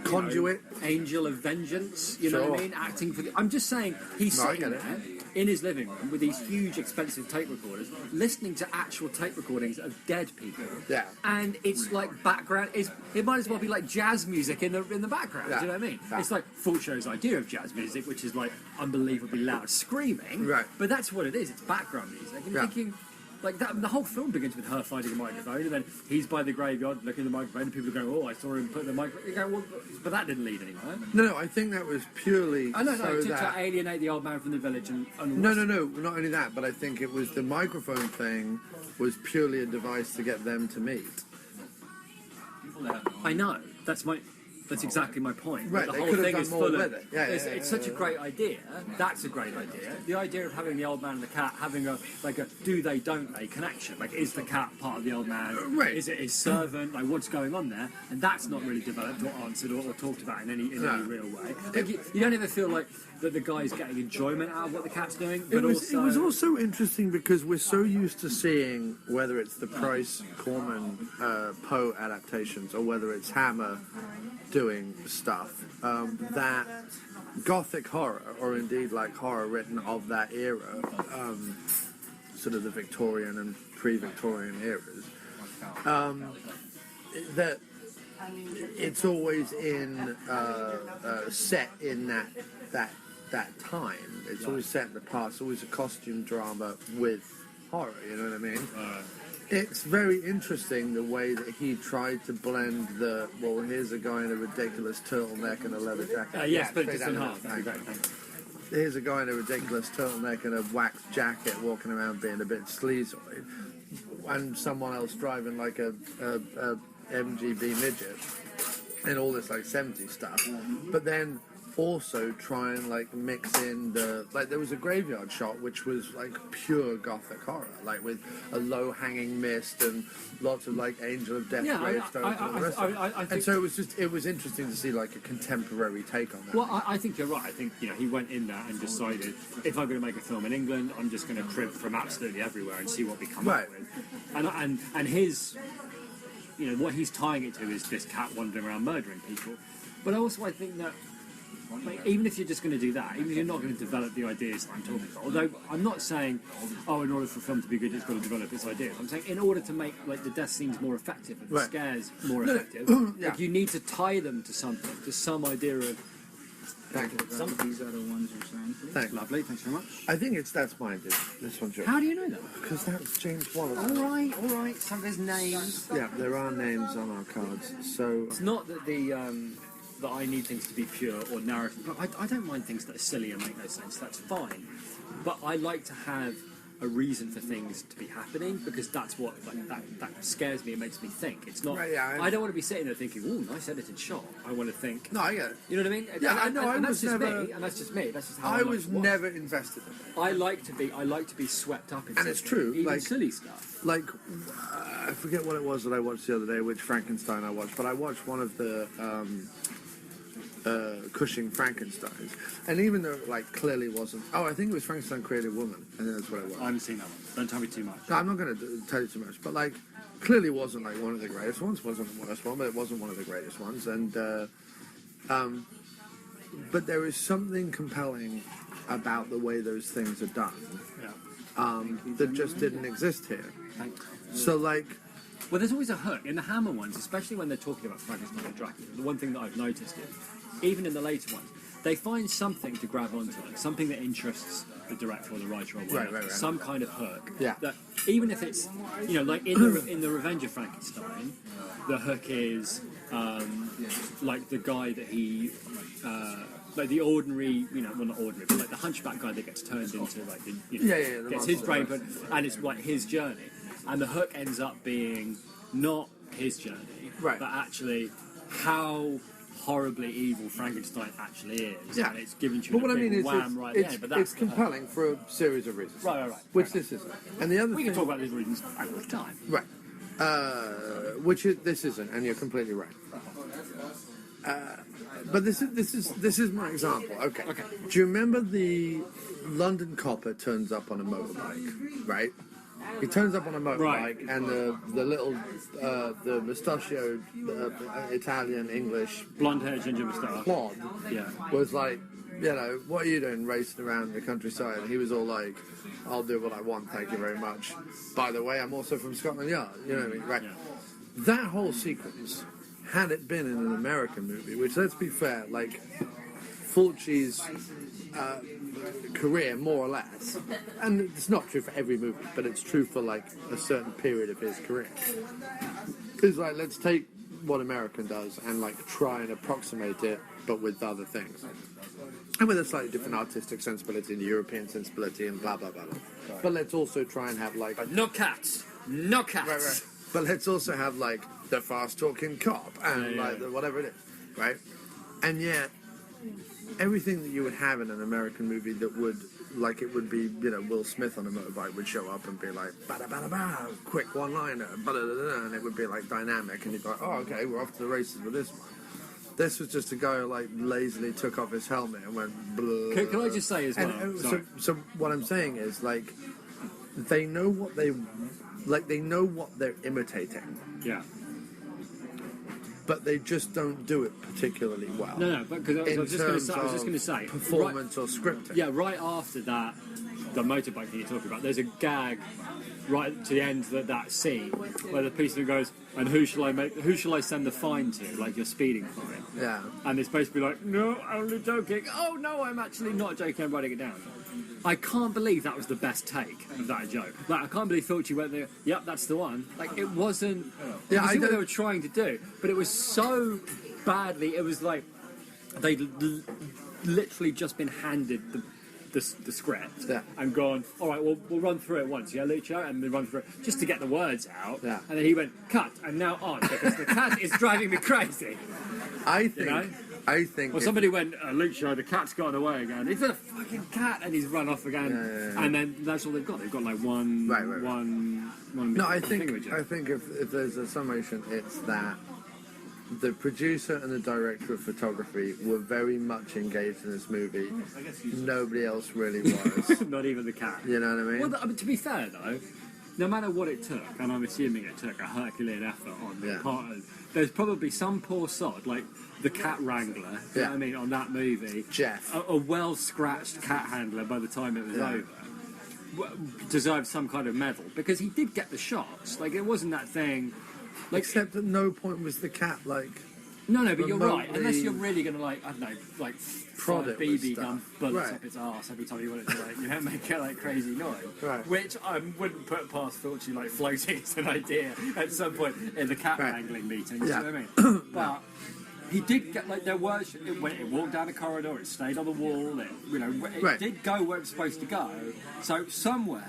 Conduit. angel of vengeance. You know what I Sure. mean? Acting for. I'm just saying he's No, I sitting get it. there in his living room with these huge, expensive tape recorders, listening to actual tape recordings of dead people. Yeah. And it's like background. It might as well be like jazz music in the background. Yeah. Do you know what I mean? Yeah. It's like Fulci's idea of jazz music, which is like unbelievably loud screaming. Right. But that's what it is. It's background music. And Yeah. thinking. Like that, the whole film begins with her finding a microphone, and then he's by the graveyard looking at the microphone, and people are going, "Oh, I saw him put the microphone." You go, well, but that didn't lead anywhere. No, I think that was purely I know, so to that. alienate the old man from the village and No, not only that, but I think it was the microphone thing was purely a device to get them to meet. I know. That's exactly my point. Right, The they whole could have thing done is more full of. with it. Yeah, It's such a great idea. That's a great idea. The idea of having the old man and the cat having a do they don't they connection. Like, is the cat part of the old man? Right. Is it his servant? Like, what's going on there? And that's not really developed or answered or talked about in any real way. Like, you don't ever feel like that the guy's getting enjoyment out of what the cat's doing. But It was also interesting because we're so used to seeing whether it's the Price Corman Poe adaptations or whether it's Hammer doing stuff that Gothic horror, or indeed like horror written of that era, sort of the Victorian and pre-Victorian eras, that it's always in set in that time. It's always set in the past. It's always a costume drama with horror. You know what I mean? It's very interesting the way that he tried to blend here's a guy in a ridiculous turtleneck and a leather jacket. yes, but straight just in down half. the That'd be neck. great, thanks. Here's a guy in a ridiculous turtleneck and a wax jacket walking around being a bit sleazoid, and someone else driving like a MGB midget and all this like 70s stuff. But then also try and like mix in there was a graveyard shot which was like pure Gothic horror, like with a low hanging mist and lots of like Angel of Death gravestones and all the rest of it. I think, And so it was interesting to see like a contemporary take on that. well, I think you're right. I think he went in there and decided, if I'm going to make a film in England, I'm just going to crib from absolutely everywhere and see what we come Right. up with. And his, what he's tying it to is this cat wandering around murdering people. But also I think that, like, even if you're just going to do that, even if you're not going to develop the ideas that I'm talking about, although I'm not saying, in order for a film to be good, it's got to develop its ideas. I'm saying in order to make like the death scenes more effective and the Right. scares more effective, Yeah. like, you need to tie them to something, to some idea of. Thank you. Some of these are the ones you're saying. Thanks. Lovely, thanks very much. I think that's mine, dude. This one's yours. How do you know that? Because that's James Wallace. All right. Some of his names. Yeah, there are names on our cards. So It's not that that I need things to be pure or narrative. I don't mind things that are silly and make no sense. That's fine. But I like to have a reason for things to be happening, because that's what that scares me and makes me think. It's not. Right, yeah, I don't want to be sitting there thinking, "Ooh, nice edited shot." I want to think. no, I get it. You know what I mean? Yeah, and, I know. And I that's was just never. me. And that's just me. That's just how I I was like to watch. never invested in it. I like to be swept up in. And it's something, true, even like- silly stuff. Like, I forget what it was that I watched the other day, which Frankenstein I watched, but I watched one of the Cushing Frankensteins, and even though it like clearly wasn't. Oh, I think it was Frankenstein Created Woman. I think that's what it was. I haven't seen that one. Don't tell me too much. No, I'm not going to tell you too much, but like, clearly wasn't like one of the greatest ones. Wasn't the worst one, but it wasn't one of the greatest ones. And there is something compelling about the way those things are done that just didn't exist here. So, like... Well, there's always a hook. In the Hammer ones, especially when they're talking about Frankenstein and Dracula, the one thing that I've noticed is, even in the later ones, they find something to grab onto, like something that interests the director or the writer or whatever, right. some kind of hook. Yeah. That even if it's, like in the Revenge of Frankenstein, the hook is like the guy that he, like the ordinary, well not ordinary, but like the hunchback guy that gets turned into like, the gets his brain put, and it's like his journey, and the hook ends up being not his journey, right, but actually how horribly evil Frankenstein actually is. Yeah. And it's given you but what I mean is it's the compelling for a series of reasons. Right. Which this isn't. And the other we thing... can talk about these reasons at the time. Right. This isn't, and you're completely right. But this is my example. Okay. Do you remember the London copper turns up on a motorbike, right? He turns up on a motorbike, and the little the mustachioed Italian English blonde-haired ginger moustache Claude Yeah. was like, what are you doing racing around the countryside? And he was all like, I'll do what I want, thank you very much. By the way, I'm also from Scotland Yard. You know what I mean, right? Yeah. That whole sequence, had it been in an American movie, which, let's be fair, like Fulci's career, more or less, and it's not true for every movie, but it's true for like a certain period of his career. Because like, let's take what American does and like try and approximate it, but with other things, and with a slightly different artistic sensibility and European sensibility and blah blah blah. But let's also try and have like no cats. Right. But let's also have like the fast talking cop and like the whatever it is, right? And yet, everything that you would have in an American movie that would, like, it would be, Will Smith on a motorbike would show up and be like, ba-da-ba-da-ba, quick one-liner, ba-da-da-da, and it would be, like, dynamic, and you'd be like, oh, okay, we're off to the races with this one. This was just a guy who, like, lazily took off his helmet and went, blah. Can I just say as well? So what I'm saying is, like, they know what they're imitating. Yeah. But they just don't do it particularly well. No, but because I was just going to say performance or scripting. Yeah, right after that, the motorbike thing you're talking about, there's a gag right to the end of that scene where the policeman goes, and who shall I send the fine to? Like your speeding fine. Yeah. And they're supposed to be like, no, only joking. Oh no, I'm actually not joking. I'm writing it down. I can't believe that was the best take of that joke. Like, I can't believe Fulci went there, yep, that's the one. Like, it wasn't... Yeah, I see what they were trying to do, but it was so badly... It was like they'd literally just been handed the script and gone, all right, we'll run through it once, yeah, Lucio? And they run through it just to get the words out. Yeah. And then he went, cut, and now on, because the cat is driving me crazy. I think... Well, somebody went, Lucio, the cat's gone away again. He's a fucking cat, and he's run off again. Yeah. And then that's all they've got. They've got like one. No, I think if there's a summation, it's that the producer and the director of photography were very much engaged in this movie. Nobody else really was. Not even the cat. You know what I mean? Well, to be fair though, no matter what it took, and I'm assuming it took a Herculean effort on the part of, there's probably some poor sod, like the cat wrangler, you know what I mean, on that movie. Jeff. A well-scratched cat handler by the time it was over. Deserved some kind of medal, because he did get the shots. Like, it wasn't that thing... Like, except at no point was the cat, like... No, but you're right. Unless you're really going to, like, I don't know, like, prod fire it BB gun bullets right. up its arse every time you want it to, like, make it, like, crazy noise. Right. Which I wouldn't put past Fulci, like, floating as an idea at some point in the cat wrangling meetings, you know what I mean? But... he did get, like, there was, it walked down a corridor, it stayed on the wall, it did go where it was supposed to go. So somewhere,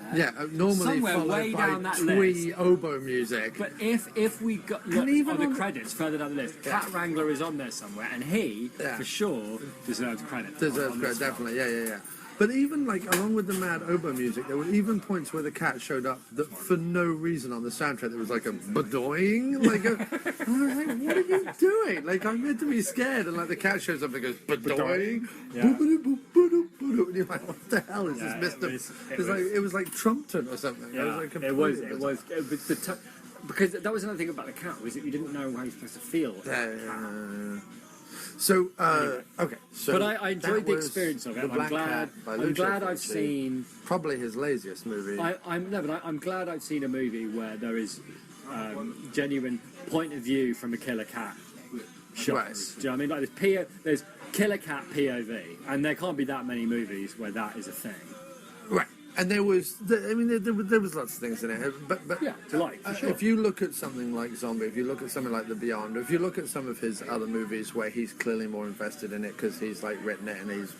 normally somewhere way down that list, oboe music. But if we got look, even on the credits further down the list, Cat Wrangler is on there somewhere, and he for sure deserves credit. Deserves credit, definitely, yeah. But even, like, along with the mad oboe music, there were even points where the cat showed up that for no reason on the soundtrack. There was, like, a badoing. Like, and I was like, what are you doing? Like, I'm meant to be scared. And, like, the cat shows up and goes, badoing. And you're like, what the hell is this, Mr. It was like Trumpton or something. Yeah, it was. Because that was another thing about the cat, was that you didn't know how you're supposed to feel. So, okay. So But I enjoyed that the was experience of it. The I'm Black glad. Cat by I'm Lucio glad I've Fulci. seen. Probably his laziest movie. I'm glad I've seen a movie where there is genuine point of view from a killer cat shots. Right. Do you know what I mean? Like there's killer cat POV, and there can't be that many movies where that is a thing. Right. And there was, there was lots of things in it. But Yeah, to like, for sure. if you look at something like Zombie, if you look at something like The Beyond, or if you look at some of his other movies where he's clearly more invested in it because he's like written it and he's,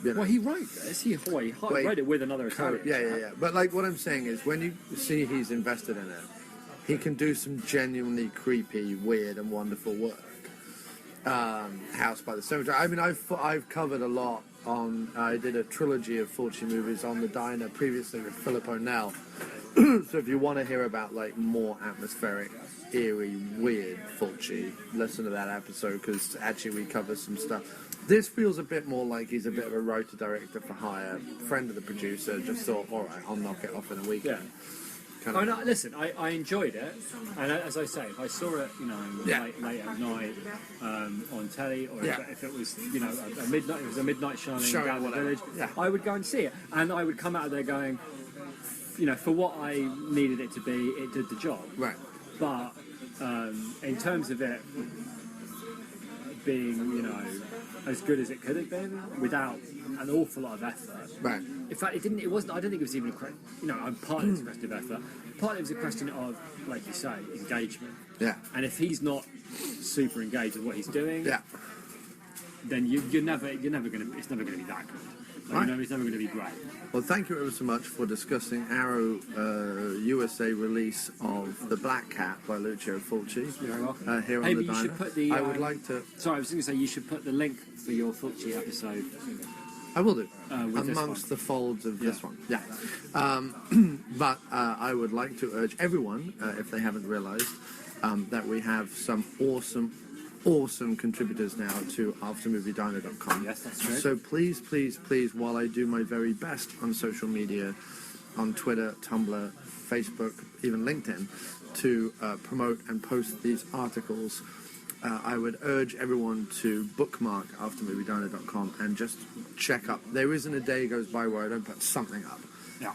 you know. Well, he wrote this. He wrote it with another Italian. Yeah. But like what I'm saying is, when you see he's invested in it, he can do some genuinely creepy, weird, and wonderful work. House by the Cemetery. I mean, I've covered a lot on. I did a trilogy of Fulci movies on the Diner previously with Philip O'Neill. So if you want to hear about like more atmospheric, eerie, weird Fulci, listen to that episode because actually we cover some stuff. This feels a bit more like he's a bit of a writer-director for hire, friend of the producer. Just thought, all right, I'll knock it off in a weekend. Yeah. Listen, I enjoyed it, and as I say, if I saw it, late at night on telly, or if it was, a midnight shining down the village, I would go and see it, and I would come out of there going, for what I needed it to be, it did the job. Right. But in terms of it being, as good as it could have been, without an awful lot of effort. Right. In fact, it wasn't. I don't think it was even a question. Partly it was a question of effort. Partly it was a question of, like you say, engagement. Yeah. And if he's not super engaged with what he's doing, then you're never going to. It's never going to be that good. Like, Right. It's never going to be great. Well, thank you ever so much for discussing Arrow USA release of The Black Cat by Lucio Fulci. You're very welcome. Here Hey, on the but you Diner. should put the. I would like to. Sorry, I was going to say you should put the link for your Fulci episode. I will do. With this Amongst one. the folds of this one. Yeah. But I would like to urge everyone, if they haven't realized, that we have some awesome contributors now to aftermoviediner.com. Yes, that's true. So please, while I do my very best on social media, on Twitter, Tumblr, Facebook, even LinkedIn, to promote and post these articles, I would urge everyone to bookmark aftermoviediner.com and just check up. There isn't a day goes by where I don't put something up. Yeah.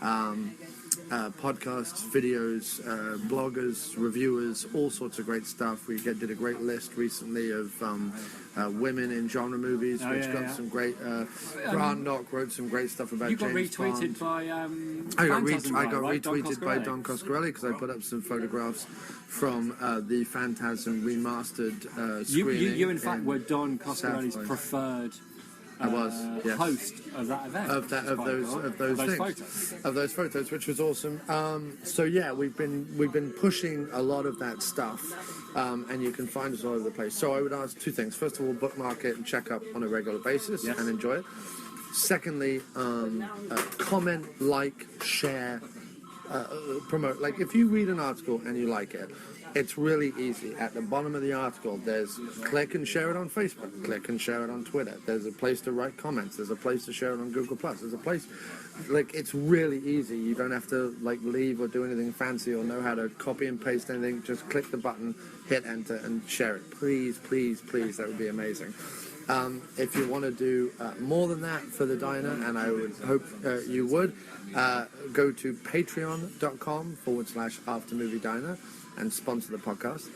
Podcasts, videos, bloggers, reviewers, all sorts of great stuff. We did a great list recently of women in genre movies, which got some great. Grant Knock wrote some great stuff about You got James retweeted Bond. by. I got right? retweeted by Coscarelli. Don Coscarelli because I put up some photographs from the Phantasm remastered screening. You in fact were Don Coscarelli's South by- preferred. I was, yes. Host of that event. Of those photos, which was awesome. So yeah, we've been pushing a lot of that stuff, and you can find us all over the place. So I would ask two things: first of all, bookmark it and check up on a regular basis and enjoy it. Secondly, comment, like, share, promote. Like if you read an article and you like it. It's really easy. At the bottom of the article, there's click and share it on Facebook, click and share it on Twitter. There's a place to write comments. There's a place to share it on Google+. There's a place, like, it's really easy. You don't have to, like, leave or do anything fancy or know how to copy and paste anything. Just click the button, hit enter, and share it. Please, that would be amazing. If you want to do more than that for the diner, and I would hope you would, go to patreon.com/aftermoviediner and sponsor the podcast.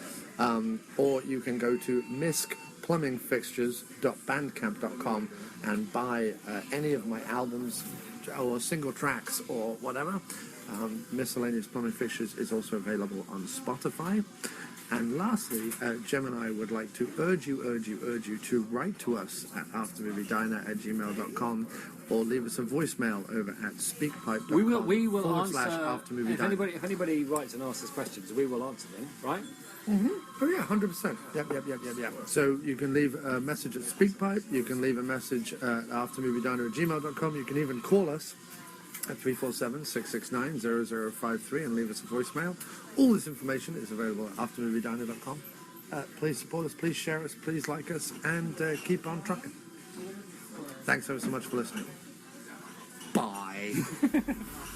Or you can go to miskplumbingfixtures.bandcamp.com and buy any of my albums or single tracks or whatever. Miscellaneous Plumbing Fixtures is also available on Spotify. And lastly, Jem and I would like to urge you to write to us at aftermoviediner@gmail.com or leave us a voicemail over at speakpipe.com. We will answer. /aftermoviediner. If anybody writes and asks us questions, we will answer them, right? Oh yeah, 100%. Yep. So you can leave a message at SpeakPipe. You can leave a message at aftermoviediner@gmail.com. You can even call us at 347-669-0053 and leave us a voicemail. All this information is available at aftermoviediner.com. Please support us, please share us, please like us, and keep on trucking. Thanks ever so much for listening. Bye. Bye.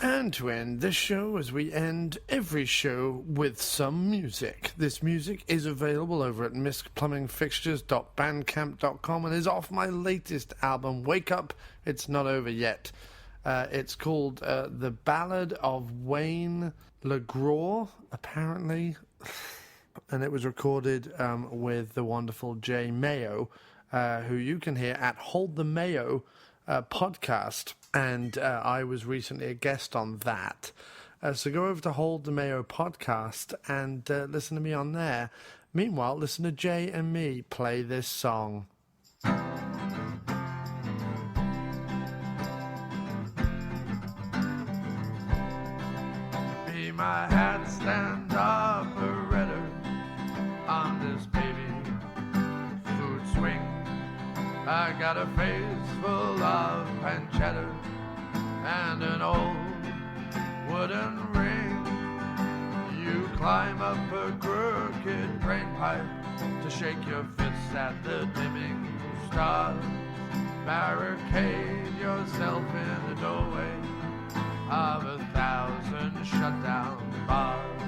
And to end this show, as we end every show with some music. This music is available over at miscplumbingfixtures.bandcamp.com and is off my latest album, Wake Up, It's Not Over Yet. It's called The Ballad of Wayne LeGraw, apparently. And it was recorded with the wonderful Jay Mayo, who you can hear at Hold the Mayo podcast. And I was recently a guest on that. So go over to Hold the Mayo podcast and listen to me on there. Meanwhile, listen to Jay and me play this song. Be my handstand operator on this baby food swing. I got a face full of pancetta and an old wooden ring. You climb up a crooked drain pipe to shake your fists at the dimming stars. Barricade yourself in the doorway of 1,000 shutdown bars.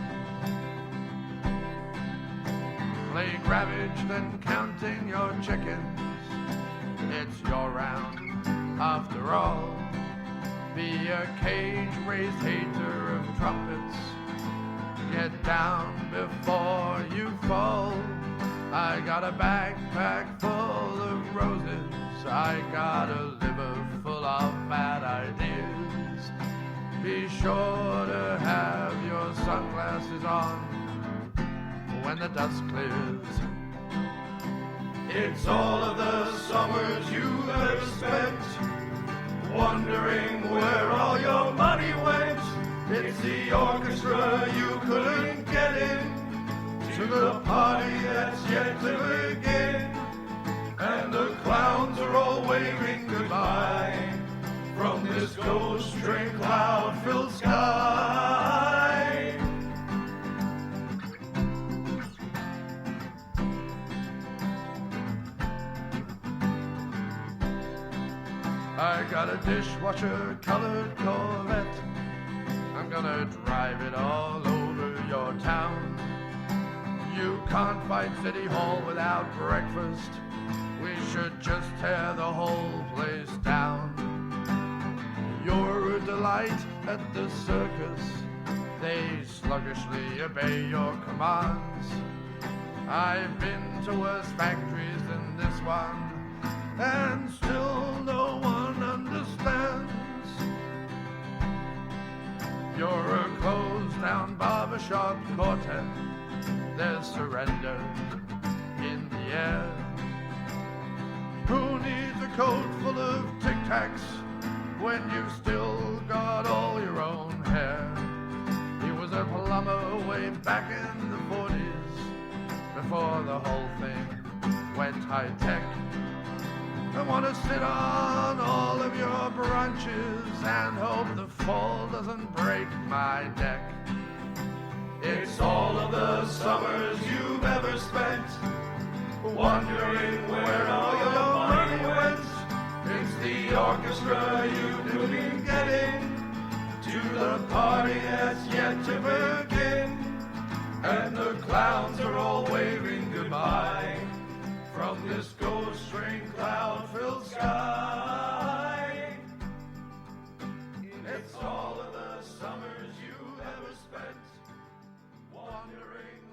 Play grabbage, then counting your chickens. It's your round, after all. Be a cage-raised hater of trumpets. Get down before you fall. I got a backpack full of roses. I got a liver full of bad ideas. Be sure to have your sunglasses on when the dust clears. It's all of the summers you've ever spent wondering where all your money went. It's the orchestra you couldn't get in, to the party that's yet to begin. And the clowns are all waving goodbye from this ghost train cloud-filled sky. I got a dishwasher-colored Corvette. I'm gonna drive it all over your town. You can't fight City Hall without breakfast. We should just tear the whole place down. You're a delight at the circus. They sluggishly obey your commands. I've been to worse factories than this one, and still no one understands. You're a closed-down barbershop quartet. There's surrender in the air. Who needs a coat full of Tic Tacs when you've still got all your own hair? He was a plumber way back in the 40s, before the whole thing went high-tech. I want to sit on all of your branches and hope the fall doesn't break my neck. It's all of the summers you've ever spent wondering where all your money went. It's the orchestra you couldn't get in, to the party that's yet to begin. And the clowns are all waving goodbye from this ghost train cloud-filled sky. It's all of the summers you ever spent wandering